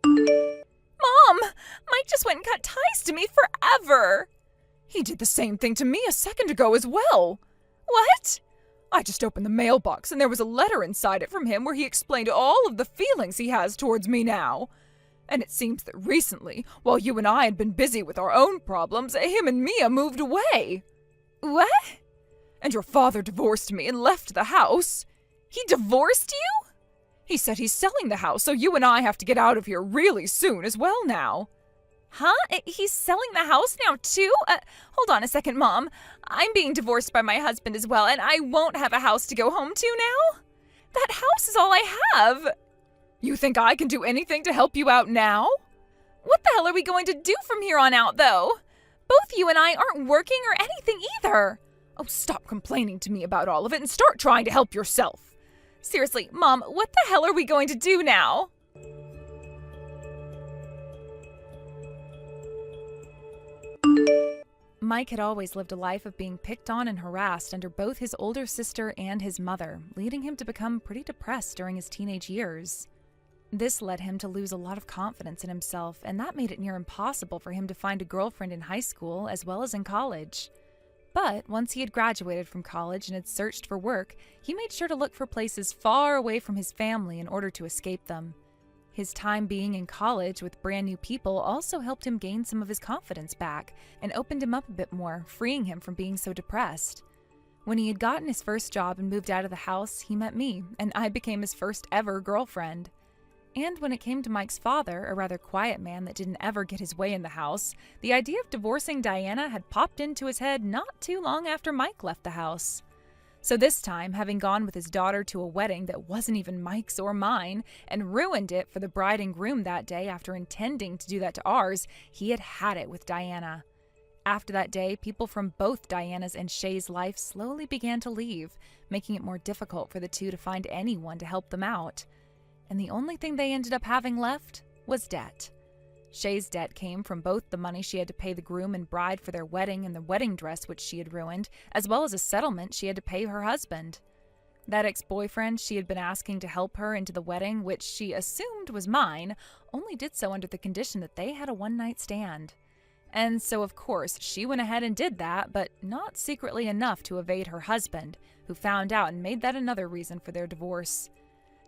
Mom! Mike just went and cut ties to me forever. He did the same thing to me a second ago as well. What? I just opened the mailbox and there was a letter inside it from him where he explained all of the feelings he has towards me now. And it seems that recently, while you and I had been busy with our own problems, him and Mia moved away. What? And your father divorced me and left the house. He divorced you? He said he's selling the house, so you and I have to get out of here really soon as well now. Huh? He's selling the house now too? Hold on a second, Mom. I'm being divorced by my husband as well, and I won't have a house to go home to now? That house is all I have. You think I can do anything to help you out now? What the hell are we going to do from here on out, though? Both you and I aren't working or anything either. Oh, stop complaining to me about all of it and start trying to help yourself. Seriously, Mom, what the hell are we going to do now? Mike had always lived a life of being picked on and harassed under both his older sister and his mother, leading him to become pretty depressed during his teenage years. This led him to lose a lot of confidence in himself, and that made it near impossible for him to find a girlfriend in high school as well as in college. But once he had graduated from college and had searched for work, he made sure to look for places far away from his family in order to escape them. His time being in college with brand new people also helped him gain some of his confidence back and opened him up a bit more, freeing him from being so depressed. When he had gotten his first job and moved out of the house, he met me, and I became his first ever girlfriend. And when it came to Mike's father, a rather quiet man that didn't ever get his way in the house, the idea of divorcing Diana had popped into his head not too long after Mike left the house. So this time, having gone with his daughter to a wedding that wasn't even Mike's or mine, and ruined it for the bride and groom that day after intending to do that to ours, he had had it with Diana. After that day, people from both Diana's and Shay's life slowly began to leave, making it more difficult for the two to find anyone to help them out. And the only thing they ended up having left was debt. Shay's debt came from both the money she had to pay the groom and bride for their wedding and the wedding dress which she had ruined, as well as a settlement she had to pay her husband. That ex-boyfriend she had been asking to help her into the wedding, which she assumed was mine, only did so under the condition that they had a one-night stand. And so, of course, she went ahead and did that, but not secretly enough to evade her husband, who found out and made that another reason for their divorce.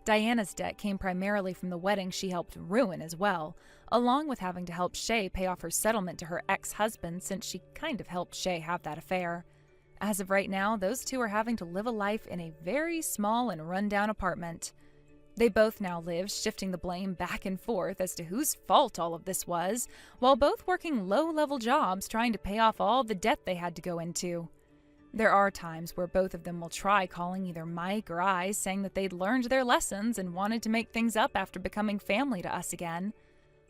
Diana's debt came primarily from the wedding she helped ruin as well, along with having to help Shay pay off her settlement to her ex-husband since she kind of helped Shay have that affair. As of right now, those two are having to live a life in a very small and run-down apartment. They both now live shifting the blame back and forth as to whose fault all of this was, while both working low-level jobs trying to pay off all the debt they had to go into. There are times where both of them will try calling either Mike or I, saying that they'd learned their lessons and wanted to make things up after becoming family to us again.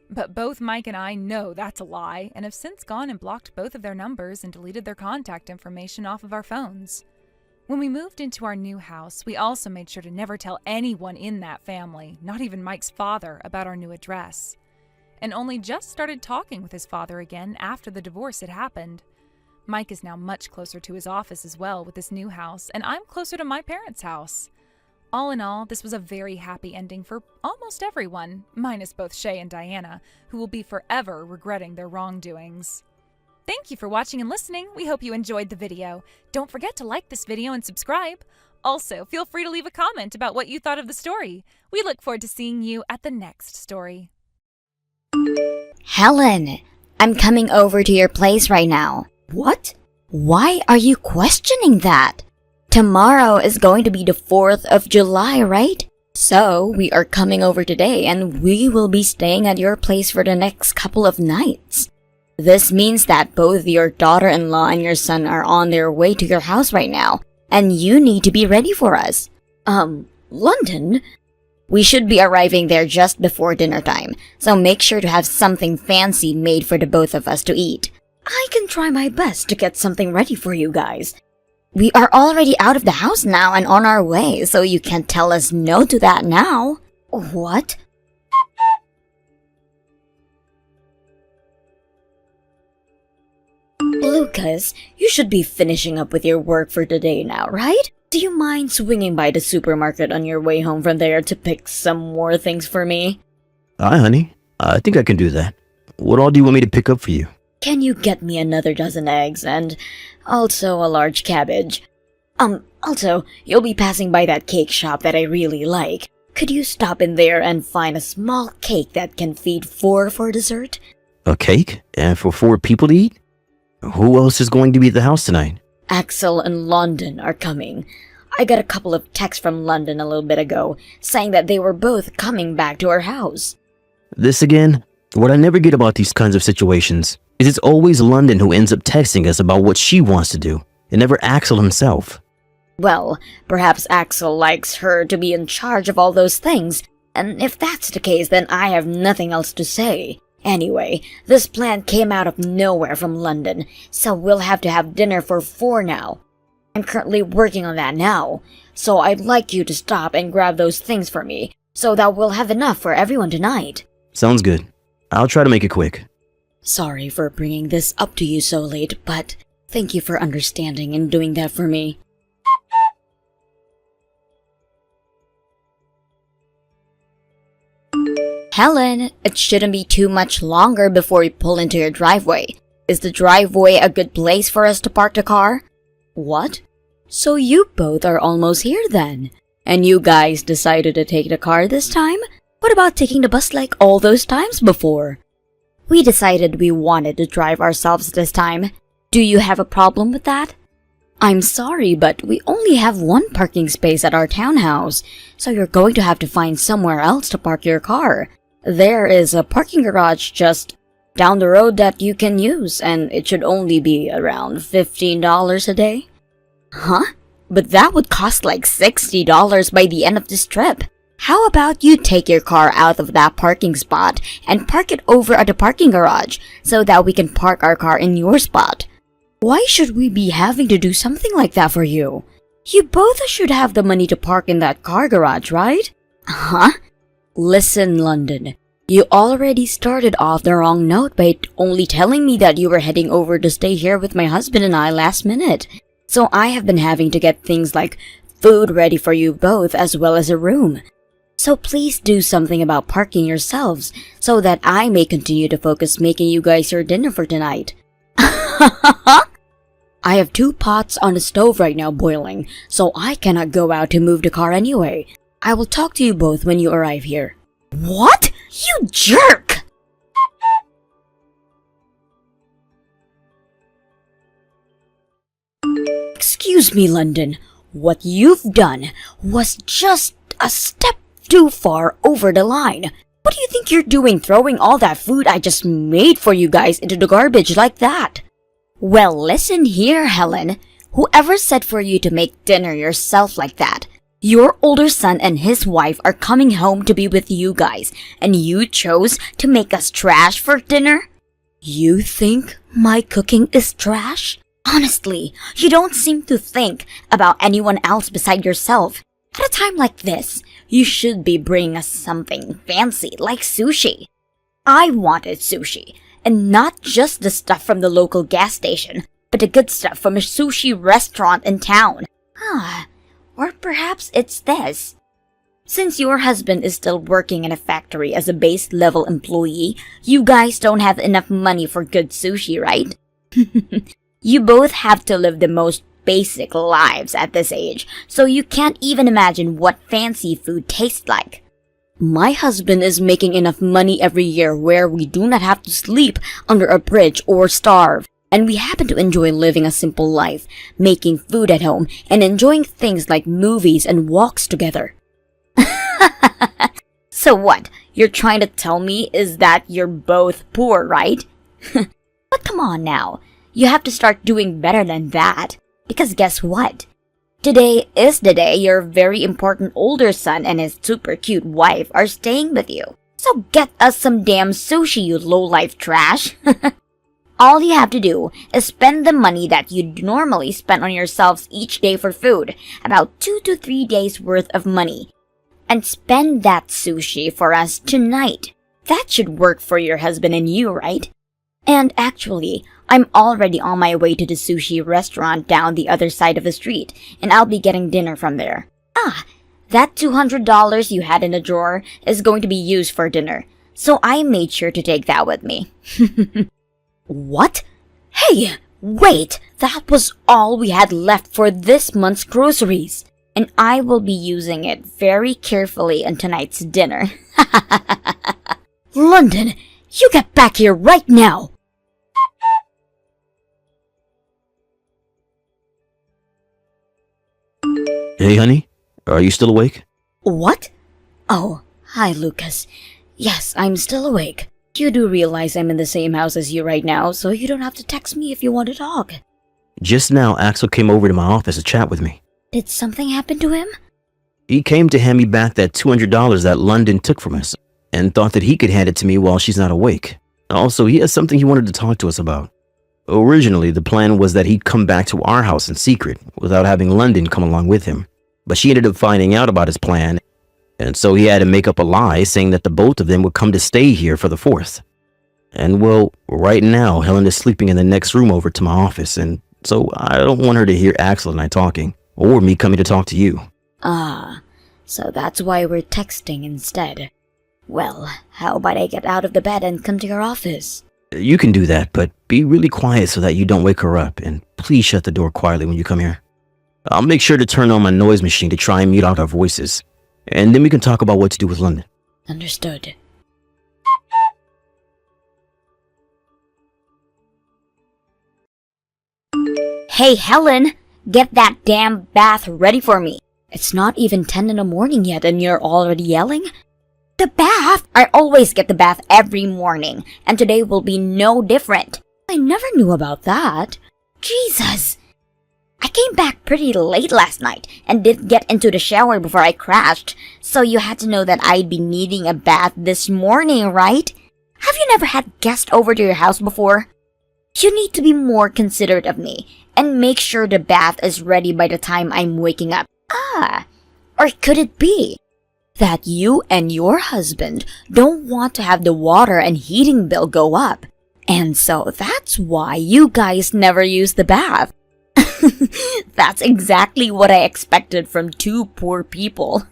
But both Mike and I know that's a lie, and have since gone and blocked both of their numbers and deleted their contact information off of our phones. When we moved into our new house, we also made sure to never tell anyone in that family, not even Mike's father, about our new address. And only just started talking with his father again after the divorce had happened. Mike is now much closer to his office as well with this new house, and I'm closer to my parents' house. All in all, this was a very happy ending for almost everyone, minus both Shay and Diana, who will be forever regretting their wrongdoings. Thank you for watching and listening. We hope you enjoyed the video. Don't forget to like this video and subscribe. Also, feel free to leave a comment about what you thought of the story. We look forward to seeing you at the next story. Helen, I'm coming over to your place right now. What? Why are you questioning that? Tomorrow is going to be the 4th of July, right? So, we are coming over today and we will be staying at your place for the next couple of nights. This means that both your daughter-in-law and your son are on their way to your house right now, and you need to be ready for us. London? We should be arriving there just before dinner time, so make sure to have something fancy made for the both of us to eat. I can try my best to get something ready for you guys. We are already out of the house now and on our way, so you can't tell us no to that now. What? Lucas, you should be finishing up with your work for today now, right? Do you mind swinging by the supermarket on your way home from there to pick some more things for me? Hi, honey. I think I can do that. What all do you want me to pick up for you? Can you get me another dozen eggs and also a large cabbage? Also, you'll be passing by that cake shop that I really like. Could you stop in there and find a small cake that can feed 4 for dessert? A cake? And for 4 people to eat? Who else is going to be at the house tonight? Axel and London are coming. I got a couple of texts from London a little bit ago, saying that they were both coming back to our house. This again? What I never get about these kinds of situations is it's always London who ends up texting us about what she wants to do, and never Axel himself. Well, perhaps Axel likes her to be in charge of all those things, and if that's the case, then I have nothing else to say. Anyway, this plan came out of nowhere from London, so we'll have to have dinner for 4 now. I'm currently working on that now, so I'd like you to stop and grab those things for me, so that we'll have enough for everyone tonight. Sounds good. I'll try to make it quick. Sorry for bringing this up to you so late, but thank you for understanding and doing that for me. Helen, it shouldn't be too much longer before we pull into your driveway. Is the driveway a good place for us to park the car? What? So you both are almost here then? And you guys decided to take the car this time? What about taking the bus like all those times before? We decided we wanted to drive ourselves this time. Do you have a problem with that? I'm sorry, but we only have one parking space at our townhouse, so you're going to have to find somewhere else to park your car. There is a parking garage just down the road that you can use, and it should only be around $15 a day. Huh? But that would cost like $60 by the end of this trip. How about you take your car out of that parking spot and park it over at the parking garage so that we can park our car in your spot? Why should we be having to do something like that for you? You both should have the money to park in that car garage, right? Huh? Listen, London. You already started off the wrong note by only telling me that you were heading over to stay here with my husband and I last minute. So I have been having to get things like food ready for you both as well as a room. So please do something about parking yourselves so that I may continue to focus making you guys your dinner for tonight. I have 2 pots on the stove right now boiling, so I cannot go out to move the car anyway. I will talk to you both when you arrive here. What? You jerk! Excuse me, London. What you've done was just a step too far over the line. What do you think you're doing throwing all that food I just made for you guys into the garbage like that? Well, listen here, Helen. Whoever said for you to make dinner yourself like that? Your older son and his wife are coming home to be with you guys, and you chose to make us trash for dinner? You think my cooking is trash? Honestly, you don't seem to think about anyone else beside yourself. At a time like this, you should be bringing us something fancy like sushi. I wanted sushi, and not just the stuff from the local gas station, but the good stuff from a sushi restaurant in town. Or perhaps it's this. Since your husband is still working in a factory as a base level employee, you guys don't have enough money for good sushi, right? You both have to live the most basic lives at this age, so you can't even imagine what fancy food tastes like. My husband is making enough money every year where we do not have to sleep under a bridge or starve, and we happen to enjoy living a simple life, making food at home, and enjoying things like movies and walks together. So what, you're trying to tell me is that you're both poor, right? But come on now, you have to start doing better than that. Because guess what? Today is the day your very important older son and his super cute wife are staying with you. So get us some damn sushi, you low-life trash. All you have to do is spend the money that you'd normally spend on yourselves each day for food, about 2 to 3 days worth of money, and spend that sushi for us tonight. That should work for your husband and you, right? And actually, I'm already on my way to the sushi restaurant down the other side of the street, and I'll be getting dinner from there. That $200 you had in the drawer is going to be used for dinner, so I made sure to take that with me. What? Hey, wait! That was all we had left for this month's groceries, and I will be using it very carefully on tonight's dinner. London, you get back here right now! Hey, honey, are you still awake? What? Oh, hi, Lucas. Yes, I'm still awake. You do realize I'm in the same house as you right now, so you don't have to text me if you want to talk. Just now, Axel came over to my office to chat with me. Did something happen to him? He came to hand me back that $200 that London took from us, and thought that he could hand it to me while she's not awake. Also, he has something he wanted to talk to us about. Originally, the plan was that he'd come back to our house in secret, without having London come along with him. But she ended up finding out about his plan, and so he had to make up a lie saying that the both of them would come to stay here for the 4th. And well, right now, Helen is sleeping in the next room over to my office, and so I don't want her to hear Axel and I talking, or me coming to talk to you. So that's why we're texting instead. Well, how about I get out of the bed and come to your office? You can do that, but be really quiet so that you don't wake her up, and please shut the door quietly when you come here. I'll make sure to turn on my noise machine to try and mute out our voices, and then we can talk about what to do with London. Understood. Hey, Helen! Get that damn bath ready for me. It's not even 10 in the morning yet and you're already yelling? The bath? I always get the bath every morning, and today will be no different. I never knew about that. Jesus! I came back pretty late last night and didn't get into the shower before I crashed, so you had to know that I'd be needing a bath this morning, right? Have you never had guests over to your house before? You need to be more considerate of me and make sure the bath is ready by the time I'm waking up. Or could it be that you and your husband don't want to have the water and heating bill go up, and so that's why you guys never use the bath? That's exactly what I expected from two poor people.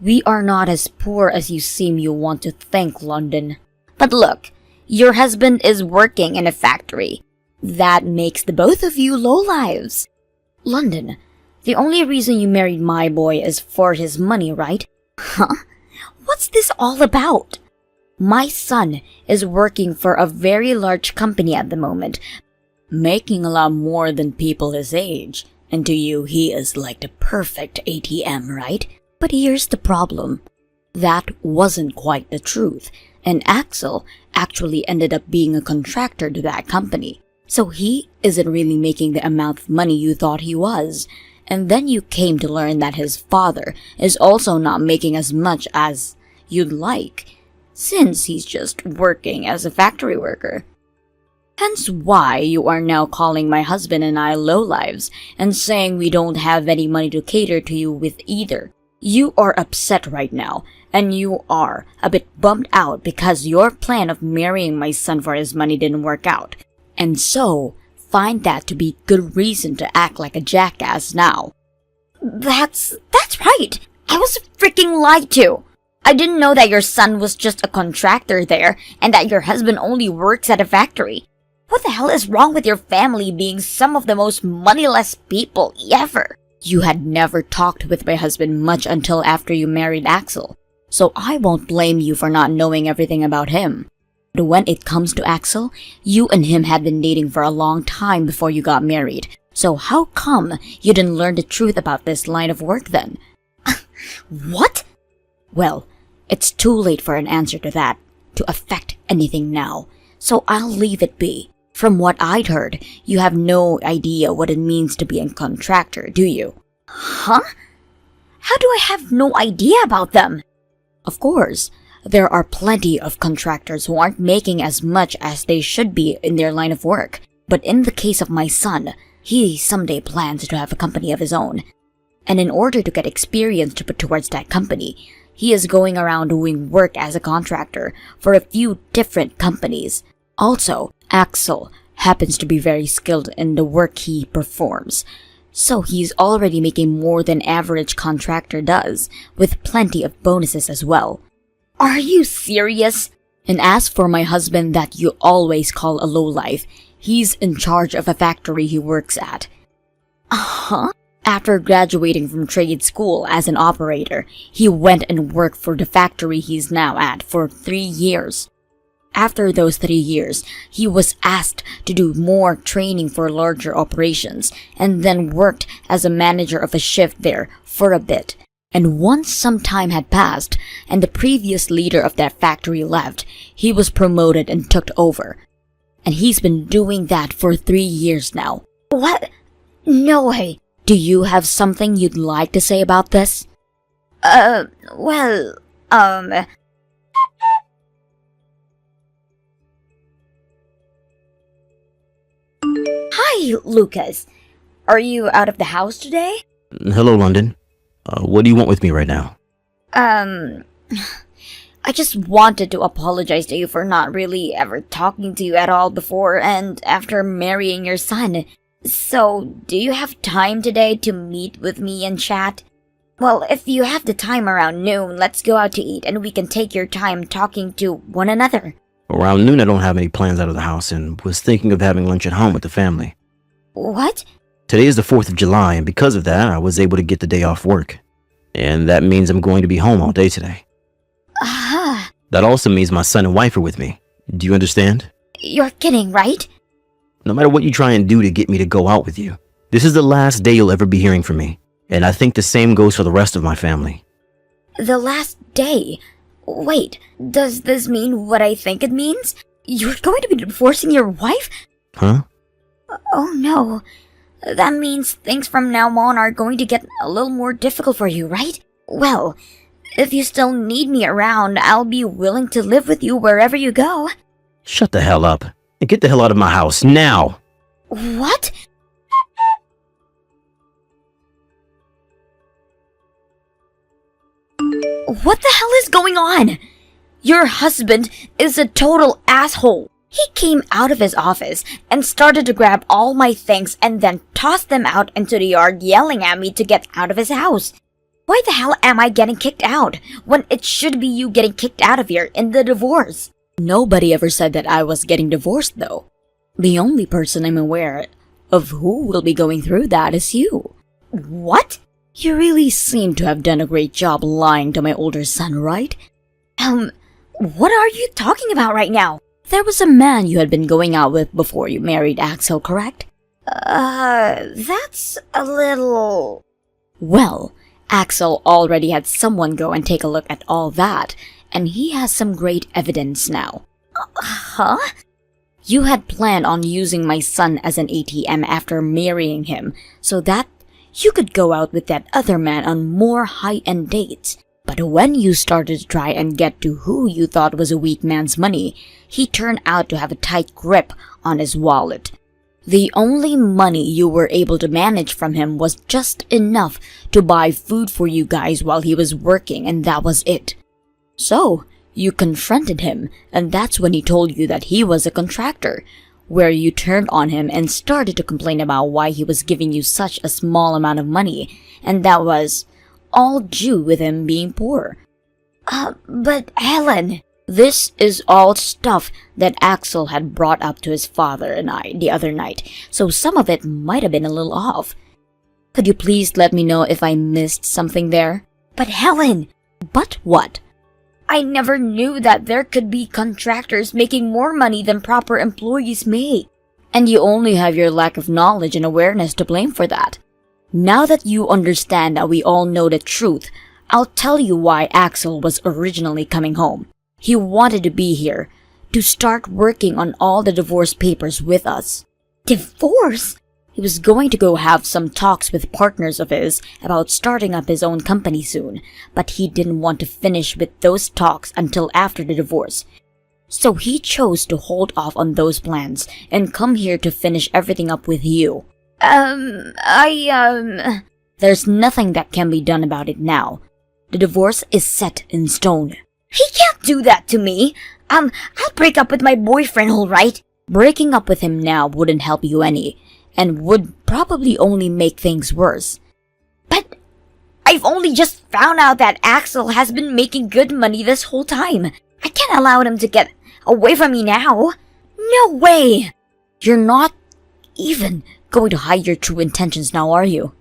We are not as poor as you seem you want to think, London. But look, your husband is working in a factory. That makes the both of you lowlives. London, the only reason you married my boy is for his money, right? Huh? What's this all about? My son is working for a very large company at the moment, making a lot more than people his age. And to you, he is like the perfect ATM, right? But here's the problem. That wasn't quite the truth, and Axel actually ended up being a contractor to that company. So he isn't really making the amount of money you thought he was. And then you came to learn that his father is also not making as much as you'd like, since he's just working as a factory worker. Hence why you are now calling my husband and I lowlives and saying we don't have any money to cater to you with either. You are upset right now, and you are a bit bummed out because your plan of marrying my son for his money didn't work out. And so, find that to be good reason to act like a jackass now. That's right! I was freaking lied to! I didn't know that your son was just a contractor there, and that your husband only works at a factory. What the hell is wrong with your family being some of the most moneyless people ever? You had never talked with my husband much until after you married Axel, so I won't blame you for not knowing everything about him. But when it comes to Axel, you and him had been dating for a long time before you got married, so how come you didn't learn the truth about this line of work then? What? Well, it's too late for an answer to that to affect anything now, so I'll leave it be. From what I'd heard, you have no idea what it means to be a contractor, do you? Huh? How do I have no idea about them? Of course, there are plenty of contractors who aren't making as much as they should be in their line of work. But in the case of my son, he someday plans to have a company of his own. And in order to get experience to put towards that company, he is going around doing work as a contractor for a few different companies. Also, Axel happens to be very skilled in the work he performs, so he's already making more than average contractor does, with plenty of bonuses as well. Are you serious? And as for my husband that you always call a lowlife, he's in charge of a factory he works at. Uh-huh. After graduating from trade school as an operator, he went and worked for the factory he's now at for 3 years. After those 3 years, he was asked to do more training for larger operations, and then worked as a manager of a shift there for a bit. And once some time had passed, and the previous leader of that factory left, he was promoted and took over. And he's been doing that for 3 years now. What? No way. Do you have something you'd like to say about this? Hi, Lucas. Are you out of the house today? Hello, London. What do you want with me right now? I just wanted to apologize to you for not really ever talking to you at all before and after marrying your son. So, do you have time today to meet with me and chat? Well, if you have the time around noon, let's go out to eat and we can take your time talking to one another. Around noon, I don't have any plans out of the house and was thinking of having lunch at home with the family. What? Today is the 4th of July, and because of that, I was able to get the day off work. And that means I'm going to be home all day today. Ah, That also means my son and wife are with me. Do you understand? you're kidding, right? No matter what you try and do to get me to go out with you, this is the last day you'll ever be hearing from me. And I think the same goes for the rest of my family. The last day? Wait, does this mean what I think it means? You're going to be divorcing your wife? Huh? Oh no. That means things from now on are going to get a little more difficult for you, right? Well, if you still need me around, I'll be willing to live with you wherever you go. Shut the hell up. And get the hell out of my house, now! What? What the hell is going on? Your husband is a total asshole. He came out of his office and started to grab all my things and then tossed them out into the yard, yelling at me to get out of his house. Why the hell am I getting kicked out when it should be you getting kicked out of here in the divorce? Nobody ever said that I was getting divorced, though. The only person I'm aware of who will be going through that is you. What? You really seem to have done a great job lying to my older son, right? What are you talking about right now? There was a man you had been going out with before you married Axel, correct? That's a little... Well, Axel already had someone go and take a look at all that, and he has some great evidence now. Huh? You had planned on using my son as an ATM after marrying him, so that you could go out with that other man on more high-end dates. But when you started to try and get to who you thought was a weak man's money, he turned out to have a tight grip on his wallet. The only money you were able to manage from him was just enough to buy food for you guys while he was working, and that was it. So, you confronted him, and that's when he told you that he was a contractor, where you turned on him and started to complain about why he was giving you such a small amount of money, and that was all due with him being poor. But Helen, this is all stuff that Axel had brought up to his father and I the other night, so some of it might have been a little off. Could you please let me know if I missed something there? But Helen! But what? I never knew that there could be contractors making more money than proper employees make. And you only have your lack of knowledge and awareness to blame for that. Now that you understand that we all know the truth, I'll tell you why Axel was originally coming home. He wanted to be here, to start working on all the divorce papers with us. Divorce? He was going to go have some talks with partners of his about starting up his own company soon, but he didn't want to finish with those talks until after the divorce. So he chose to hold off on those plans and come here to finish everything up with you. There's nothing that can be done about it now. The divorce is set in stone. He can't do that to me. I'll break up with my boyfriend, alright? Breaking up with him now wouldn't help you any, and would probably only make things worse. But I've only just found out that Axel has been making good money this whole time. I can't allow him to get away from me now. No way! You're not even going to hide your true intentions now, are you?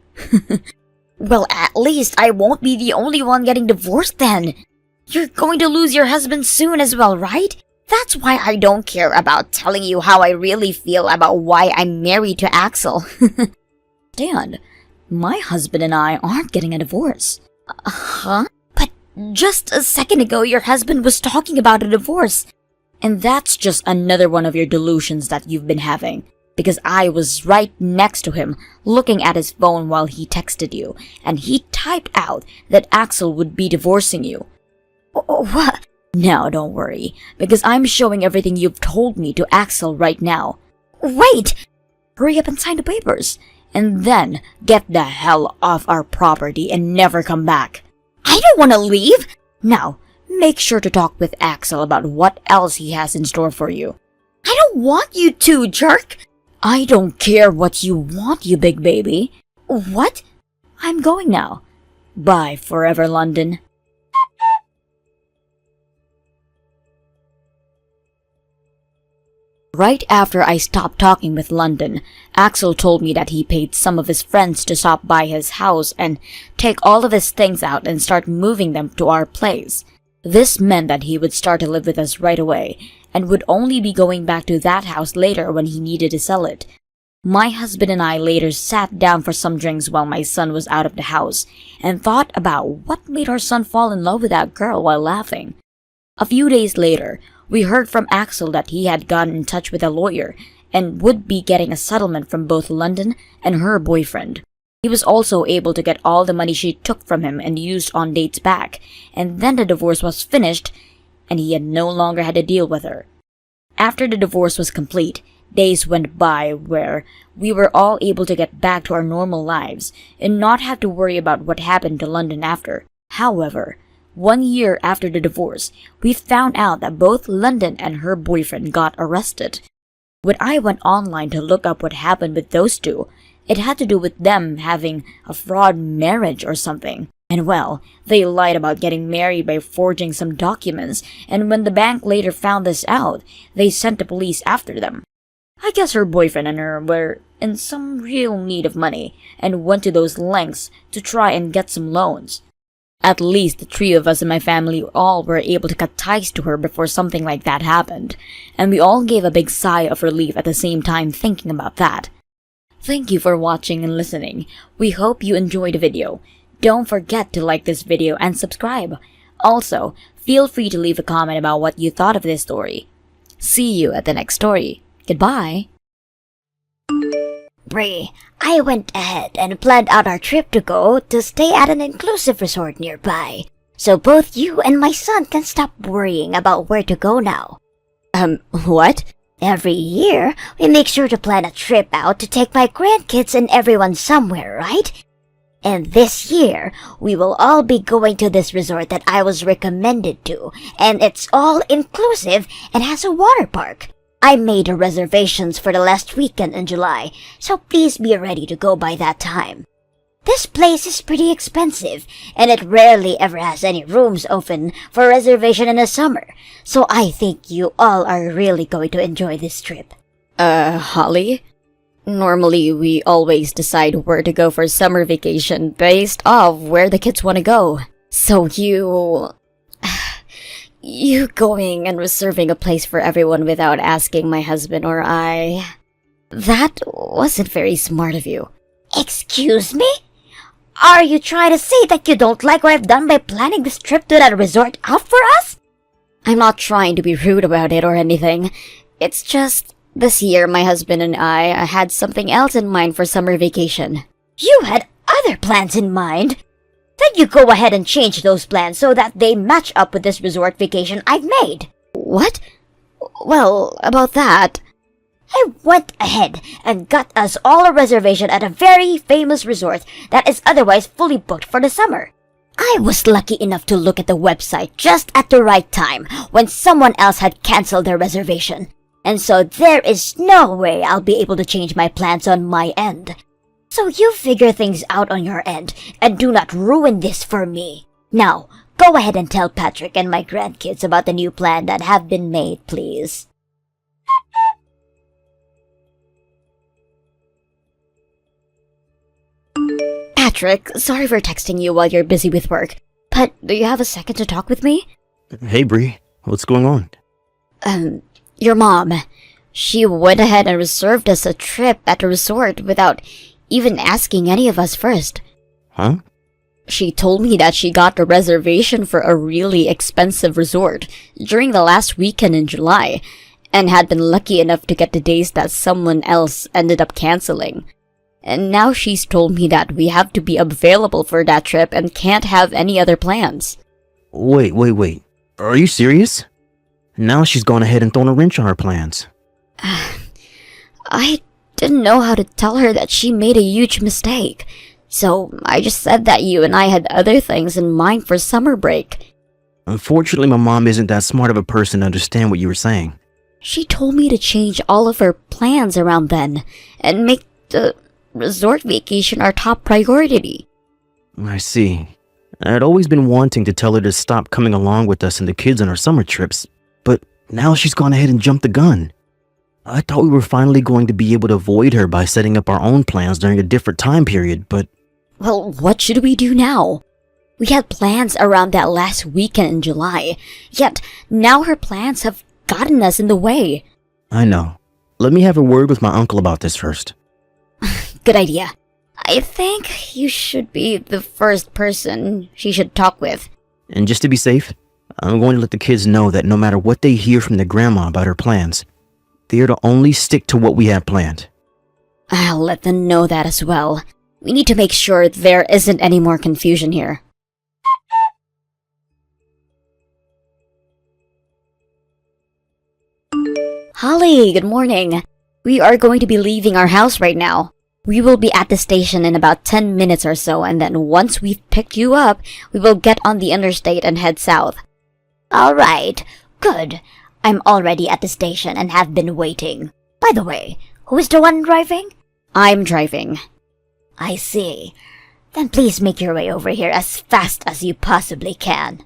Well, at least I won't be the only one getting divorced then. You're going to lose your husband soon as well, right? That's why I don't care about telling you how I really feel about why I'm married to Axel. Stan, my husband and I aren't getting a divorce. Huh? But just a second ago your husband was talking about a divorce. And that's just another one of your delusions that you've been having. Because I was right next to him, looking at his phone while he texted you, and he typed out that Axel would be divorcing you. What? Now don't worry, because I'm showing everything you've told me to Axel right now. Wait! Hurry up and sign the papers, and then get the hell off our property and never come back. I don't want to leave! Now, make sure to talk with Axel about what else he has in store for you. I don't want you to, jerk! I don't care what you want, you big baby. What? I'm going now. Bye forever, London. Right after I stopped talking with London, Axel told me that he paid some of his friends to stop by his house and take all of his things out and start moving them to our place. This meant that he would start to live with us right away, and would only be going back to that house later when he needed to sell it. My husband and I later sat down for some drinks while my son was out of the house, and thought about what made our son fall in love with that girl while laughing. A few days later, we heard from Axel that he had gotten in touch with a lawyer, and would be getting a settlement from both London and her boyfriend. He was also able to get all the money she took from him and used on dates back, and then the divorce was finished, and he had no longer had to deal with her. After the divorce was complete, days went by where we were all able to get back to our normal lives and not have to worry about what happened to London after. However, 1 year after the divorce, we found out that both London and her boyfriend got arrested. When I went online to look up what happened with those two, it had to do with them having a fraud marriage or something. And well, they lied about getting married by forging some documents, and when the bank later found this out, they sent the police after them. I guess her boyfriend and her were in some real need of money, and went to those lengths to try and get some loans. At least the three of us in my family all were able to cut ties to her before something like that happened, and we all gave a big sigh of relief at the same time thinking about that. Thank you for watching and listening. We hope you enjoyed the video. Don't forget to like this video and subscribe. Also, feel free to leave a comment about what you thought of this story. See you at the next story. Goodbye. Bree, I went ahead and planned out our trip to stay at an inclusive resort nearby, so both you and my son can stop worrying about where to go now. What? Every year, we make sure to plan a trip out to take my grandkids and everyone somewhere, right? And this year, we will all be going to this resort that I was recommended to, and it's all inclusive and has a water park. I made the reservations for the last weekend in July, so please be ready to go by that time. This place is pretty expensive, and it rarely ever has any rooms open for reservation in the summer, so I think you all are really going to enjoy this trip. Holly? Normally, we always decide where to go for summer vacation based off where the kids want to go. So you going and reserving a place for everyone without asking my husband or I... That wasn't very smart of you. Excuse me? Are you trying to say that you don't like what I've done by planning this trip to that resort out for us? I'm not trying to be rude about it or anything. It's just, this year my husband and I had something else in mind for summer vacation. You had other plans in mind? Then you go ahead and change those plans so that they match up with this resort vacation I've made. What? Well, about that... I went ahead and got us all a reservation at a very famous resort that is otherwise fully booked for the summer. I was lucky enough to look at the website just at the right time when someone else had canceled their reservation, and so there is no way I'll be able to change my plans on my end. So you figure things out on your end and do not ruin this for me. Now, go ahead and tell Patrick and my grandkids about the new plan that have been made, please. Patrick, sorry for texting you while you're busy with work, but do you have a second to talk with me? Hey, Bree. What's going on? Your mom. She went ahead and reserved us a trip at the resort without even asking any of us first. Huh? She told me that she got the reservation for a really expensive resort during the last weekend in July, and had been lucky enough to get the days that someone else ended up canceling. And now she's told me that we have to be available for that trip and can't have any other plans. Wait. Are you serious? Now she's gone ahead and thrown a wrench on her plans. I didn't know how to tell her that she made a huge mistake, so I just said that you and I had other things in mind for summer break. Unfortunately, my mom isn't that smart of a person to understand what you were saying. She told me to change all of her plans around then, and make the resort vacation our top priority. I see. I'd always been wanting to tell her to stop coming along with us and the kids on our summer trips, but now she's gone ahead and jumped the gun. I thought we were finally going to be able to avoid her by setting up our own plans during a different time period, but... Well, what should we do now? We had plans around that last weekend in July, yet now her plans have gotten us in the way. I know. Let me have a word with my uncle about this first. Good idea. I think you should be the first person she should talk with. And just to be safe, I'm going to let the kids know that no matter what they hear from their grandma about her plans, they are to only stick to what we have planned. I'll let them know that as well. We need to make sure there isn't any more confusion here. Holly, good morning. We are going to be leaving our house right now. We will be at the station in about 10 minutes or so, and then once we've picked you up, we will get on the interstate and head south. Alright, good. I'm already at the station and have been waiting. By the way, who is the one driving? I'm driving. I see. Then please make your way over here as fast as you possibly can.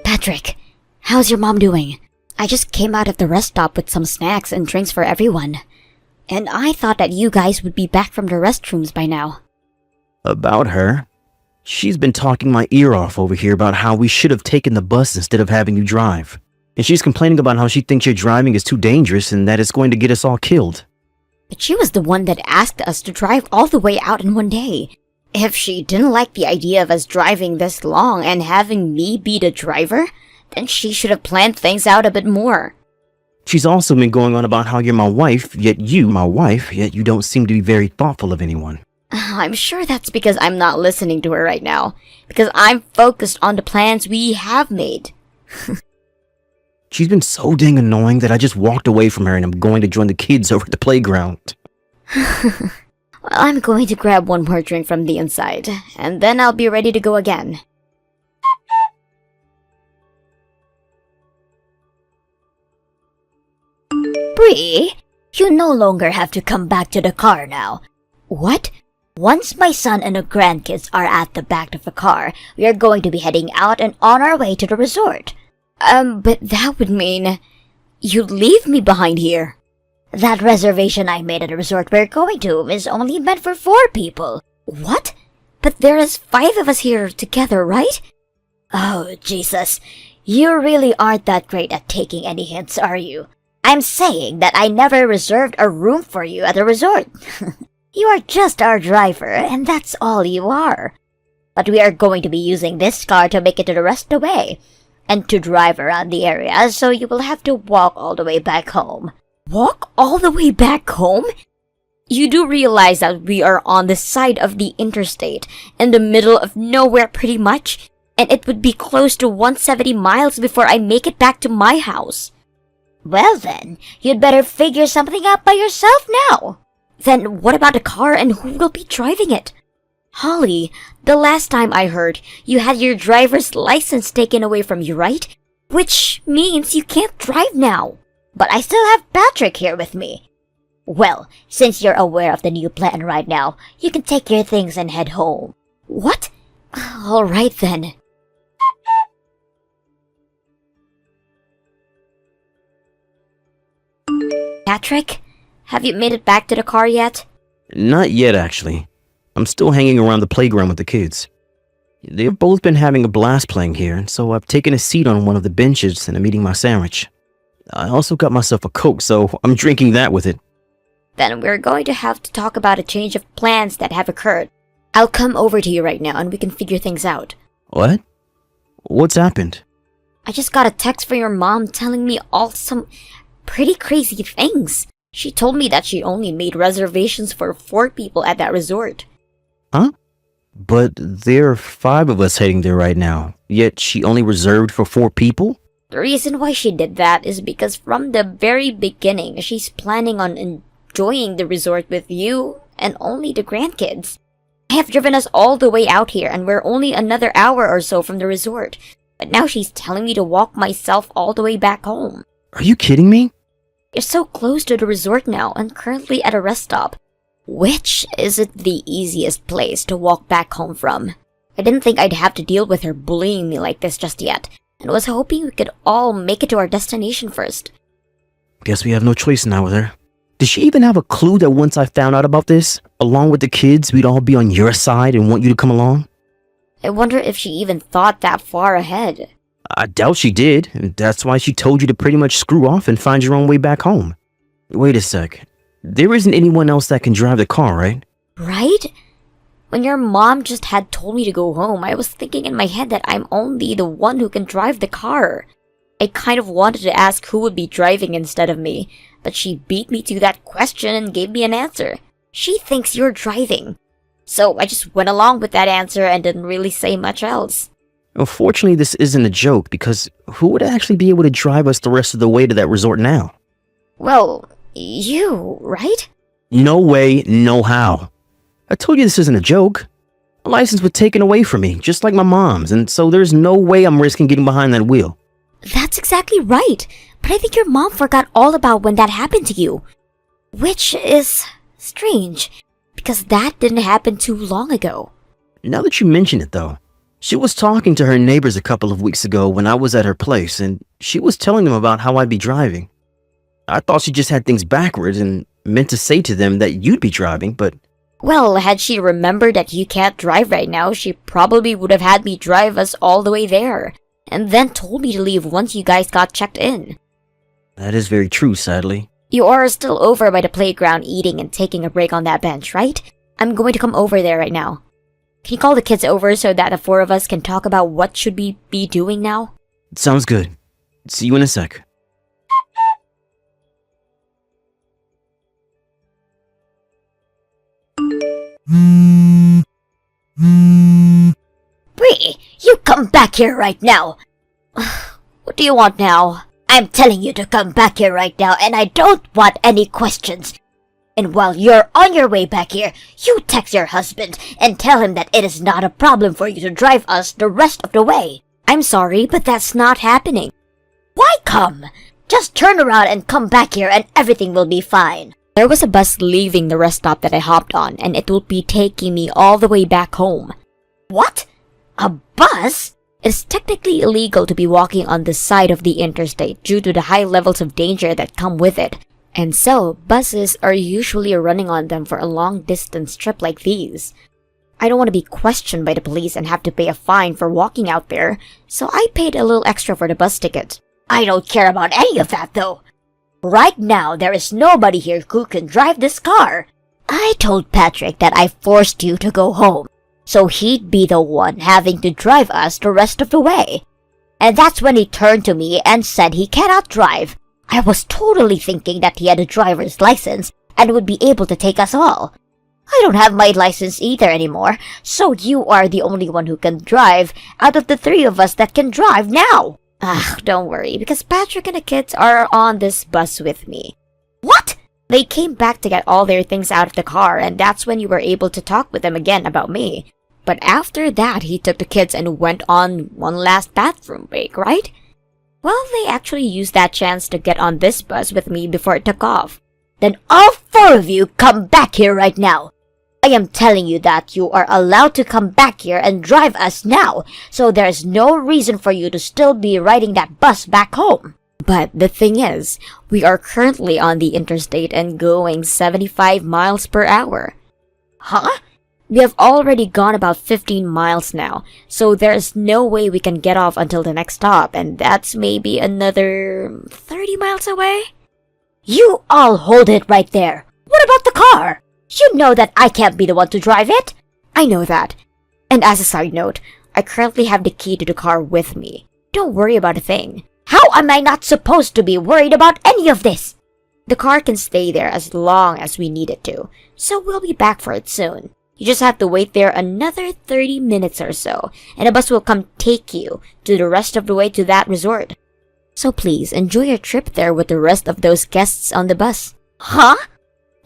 Patrick, how's your mom doing? I just came out of the rest stop with some snacks and drinks for everyone. And I thought that you guys would be back from the restrooms by now. About her? She's been talking my ear off over here about how we should have taken the bus instead of having you drive. And she's complaining about how she thinks your driving is too dangerous and that it's going to get us all killed. But she was the one that asked us to drive all the way out in one day. If she didn't like the idea of us driving this long and having me be the driver, then she should have planned things out a bit more. She's also been going on about how you're my wife, yet you don't seem to be very thoughtful of anyone. I'm sure that's because I'm not listening to her right now. Because I'm focused on the plans we have made. She's been so dang annoying that I just walked away from her and I'm going to join the kids over at the playground. I'm going to grab one more drink from the inside, and then I'll be ready to go again. Bree, you no longer have to come back to the car now. What? Once my son and the grandkids are at the back of the car, we are going to be heading out and on our way to the resort. But that would mean you'd leave me behind here. That reservation I made at the resort we're going to is only meant for 4 people. What? But there is 5 of us here together, right? Oh, Jesus. You really aren't that great at taking any hints, are you? I'm saying that I never reserved a room for you at the resort. You are just our driver, and that's all you are. But we are going to be using this car to make it to the rest of the way, and to drive around the area, so you will have to walk all the way back home. Walk all the way back home? You do realize that we are on the side of the interstate, in the middle of nowhere pretty much, and it would be close to 170 miles before I make it back to my house. Well then, you'd better figure something out by yourself now. Then what about the car and who will be driving it? Holly, the last time I heard, you had your driver's license taken away from you, right? Which means you can't drive now. But I still have Patrick here with me. Well, since you're aware of the new plan right now, you can take your things and head home. What? Alright then. Patrick, have you made it back to the car yet? Not yet, actually. I'm still hanging around the playground with the kids. They've both been having a blast playing here, so I've taken a seat on one of the benches and I'm eating my sandwich. I also got myself a Coke, so I'm drinking that with it. Then we're going to have to talk about a change of plans that have occurred. I'll come over to you right now and we can figure things out. What? What's happened? I just got a text from your mom telling me all some pretty crazy things. She told me that she only made reservations for 4 people at that resort. Huh? But there are 5 of us heading there right now, yet she only reserved for 4 people? The reason why she did that is because from the very beginning, she's planning on enjoying the resort with you and only the grandkids. I have driven us all the way out here and we're only another hour or so from the resort. But now she's telling me to walk myself all the way back home. Are you kidding me? You're so close to the resort now and currently at a rest stop. Which isn't the easiest place to walk back home from. I didn't think I'd have to deal with her bullying me like this just yet, and was hoping we could all make it to our destination first. Guess we have no choice now with her. Did she even have a clue that once I found out about this, along with the kids, we'd all be on your side and want you to come along? I wonder if she even thought that far ahead. I doubt she did. That's why she told you to pretty much screw off and find your own way back home. Wait a sec. There isn't anyone else that can drive the car, right? Right? When your mom just had told me to go home, I was thinking in my head that I'm only the one who can drive the car. I kind of wanted to ask who would be driving instead of me, but she beat me to that question and gave me an answer. She thinks you're driving. So I just went along with that answer and didn't really say much else. Unfortunately, this isn't a joke because who would actually be able to drive us the rest of the way to that resort now? Well, you, right? No way, no how. I told you this isn't a joke. My license was taken away from me, just like my mom's, and so there's no way I'm risking getting behind that wheel. That's exactly right. But I think your mom forgot all about when that happened to you. Which is strange, because that didn't happen too long ago. Now that you mention it, though, she was talking to her neighbors a couple of weeks ago when I was at her place, and she was telling them about how I'd be driving. I thought she just had things backwards and meant to say to them that you'd be driving, but... Well, had she remembered that you can't drive right now, she probably would have had me drive us all the way there, and then told me to leave once you guys got checked in. That is very true, sadly. You are still over by the playground eating and taking a break on that bench, right? I'm going to come over there right now. Can you call the kids over so that the four of us can talk about what should we be doing now? Sounds good. See you in a sec. Bree, you come back here right now. What do you want now? I'm telling you to come back here right now, and I don't want any questions. And while you're on your way back here, you text your husband and tell him that it is not a problem for you to drive us the rest of the way. I'm sorry, but that's not happening. Why come? Just turn around and come back here and everything will be fine. There was a bus leaving the rest stop that I hopped on, and it will be taking me all the way back home. What? A bus? It's technically illegal to be walking on the side of the interstate due to the high levels of danger that come with it. And so, buses are usually running on them for a long-distance trip like these. I don't want to be questioned by the police and have to pay a fine for walking out there, so I paid a little extra for the bus ticket. I don't care about any of that, though. Right now, there is nobody here who can drive this car. I told Patrick that I forced you to go home, so he'd be the one having to drive us the rest of the way. And that's when he turned to me and said he cannot drive. I was totally thinking that he had a driver's license and would be able to take us all. I don't have my license either anymore, so you are the only one who can drive out of the three of us that can drive now. Don't worry, because Patrick and the kids are on this bus with me. What? They came back to get all their things out of the car, and that's when you were able to talk with them again about me. But after that, he took the kids and went on one last bathroom break, right? Well, they actually used that chance to get on this bus with me before it took off. Then all four of you come back here right now. I am telling you that you are allowed to come back here and drive us now, so there's no reason for you to still be riding that bus back home. But the thing is, we are currently on the interstate and going 75 miles per hour. Huh? We have already gone about 15 miles now, so there's no way we can get off until the next stop, and that's maybe another 30 miles away? You all hold it right there. What about the car? You know that I can't be the one to drive it. I know that. And as a side note, I currently have the key to the car with me. Don't worry about a thing. How am I not supposed to be worried about any of this? The car can stay there as long as we need it to, so we'll be back for it soon. You just have to wait there another 30 minutes or so, and a bus will come take you to the rest of the way to that resort. So please, enjoy your trip there with the rest of those guests on the bus. Huh?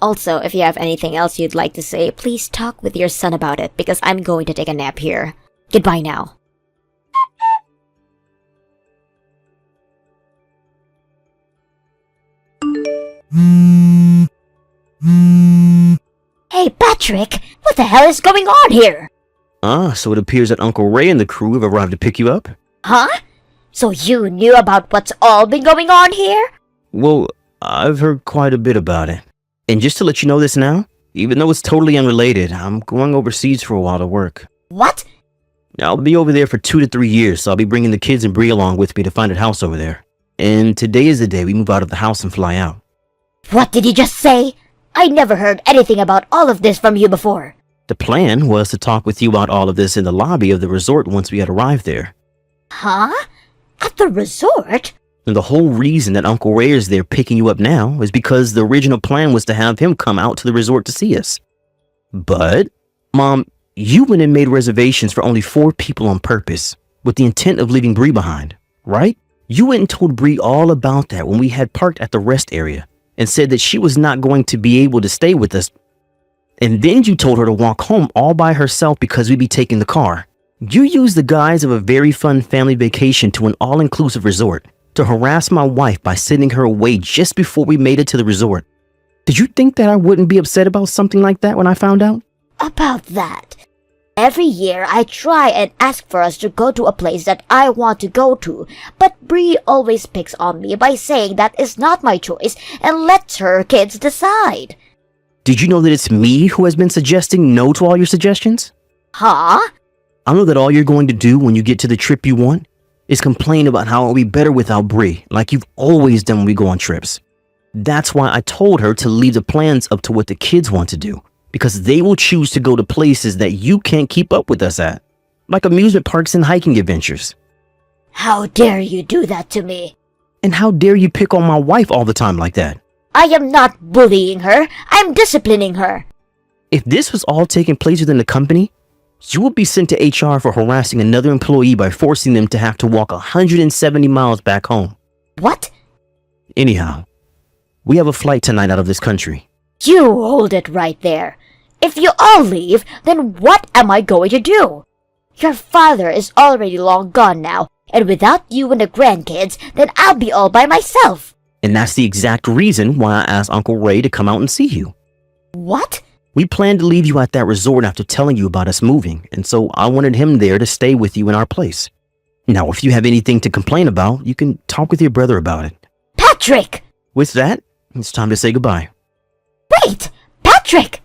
Also, if you have anything else you'd like to say, please talk with your son about it, because I'm going to take a nap here. Goodbye now. Hey, Patrick, what the hell is going on here? So it appears that Uncle Ray and the crew have arrived to pick you up? Huh? So you knew about what's all been going on here? Well, I've heard quite a bit about it. And just to let you know this now, even though it's totally unrelated, I'm going overseas for a while to work. What? I'll be over there for 2 to 3 years, so I'll be bringing the kids and Bree along with me to find a house over there. And today is the day we move out of the house and fly out. What did you just say? I never heard anything about all of this from you before. The plan was to talk with you about all of this in the lobby of the resort once we had arrived there. Huh? At the resort? And the whole reason that Uncle Ray is there picking you up now is because the original plan was to have him come out to the resort to see us. But, Mom, you went and made reservations for only 4 people on purpose, with the intent of leaving Bree behind, right? You went and told Bree all about that when we had parked at the rest area, and said that she was not going to be able to stay with us. And then you told her to walk home all by herself because we'd be taking the car. You used the guise of a very fun family vacation to an all-inclusive resort to harass my wife by sending her away just before we made it to the resort. Did you think that I wouldn't be upset about something like that when I found out? About that. Every year I try and ask for us to go to a place that I want to go to, but Bree always picks on me by saying that is not my choice and lets her kids decide. Did you know that it's me who has been suggesting no to all your suggestions? Huh? I know that all you're going to do when you get to the trip you want is complain about how it'll be better without Bree, like you've always done when we go on trips. That's why I told her to leave the plans up to what the kids want to do, because they will choose to go to places that you can't keep up with us at, like amusement parks and hiking adventures. How dare you do that to me? And how dare you pick on my wife all the time like that? I am not bullying her. I'm disciplining her. If this was all taking place within the company, you would be sent to HR for harassing another employee by forcing them to have to walk 170 miles back home. What? Anyhow, we have a flight tonight out of this country. You hold it right there. If you all leave, then what am I going to do? Your father is already long gone now, and without you and the grandkids, then I'll be all by myself. And that's the exact reason why I asked Uncle Ray to come out and see you. What? We planned to leave you at that resort after telling you about us moving, and so I wanted him there to stay with you in our place. Now, if you have anything to complain about, you can talk with your brother about it. Patrick! With that, it's time to say goodbye. Wait! Patrick!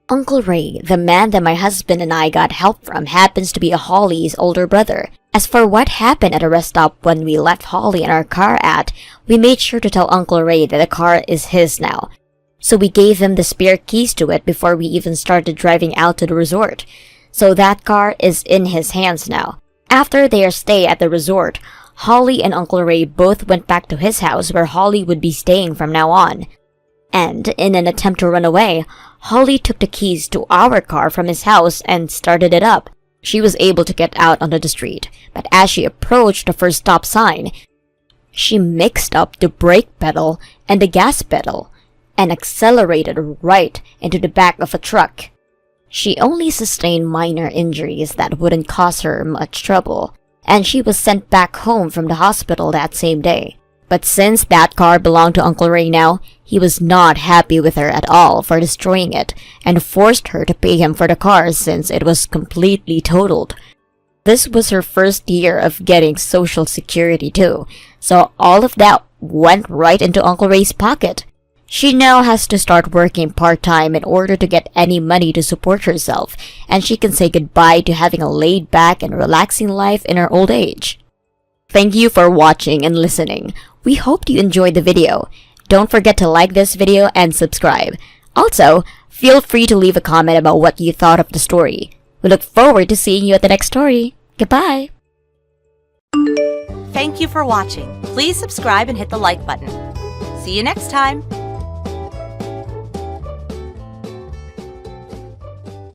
Uncle Ray, the man that my husband and I got help from, happens to be Holly's older brother. As for what happened at a rest stop when we left Holly in our car we made sure to tell Uncle Ray that the car is his now. So we gave him the spare keys to it before we even started driving out to the resort. So that car is in his hands now. After their stay at the resort, Holly and Uncle Ray both went back to his house where Holly would be staying from now on. And in an attempt to run away, Holly took the keys to our car from his house and started it up. She was able to get out onto the street, but as she approached the first stop sign, she mixed up the brake pedal and the gas pedal and accelerated right into the back of a truck. She only sustained minor injuries that wouldn't cause her much trouble, and she was sent back home from the hospital that same day. But since that car belonged to Uncle Ray now, he was not happy with her at all for destroying it and forced her to pay him for the car since it was completely totaled. This was her first year of getting Social Security too, so all of that went right into Uncle Ray's pocket. She now has to start working part-time in order to get any money to support herself, and she can say goodbye to having a laid-back and relaxing life in her old age. Thank you for watching and listening. We hope you enjoyed the video. Don't forget to like this video and subscribe. Also, feel free to leave a comment about what you thought of the story. We look forward to seeing you at the next story. Goodbye! Thank you for watching. Please subscribe and hit the like button. See you next time.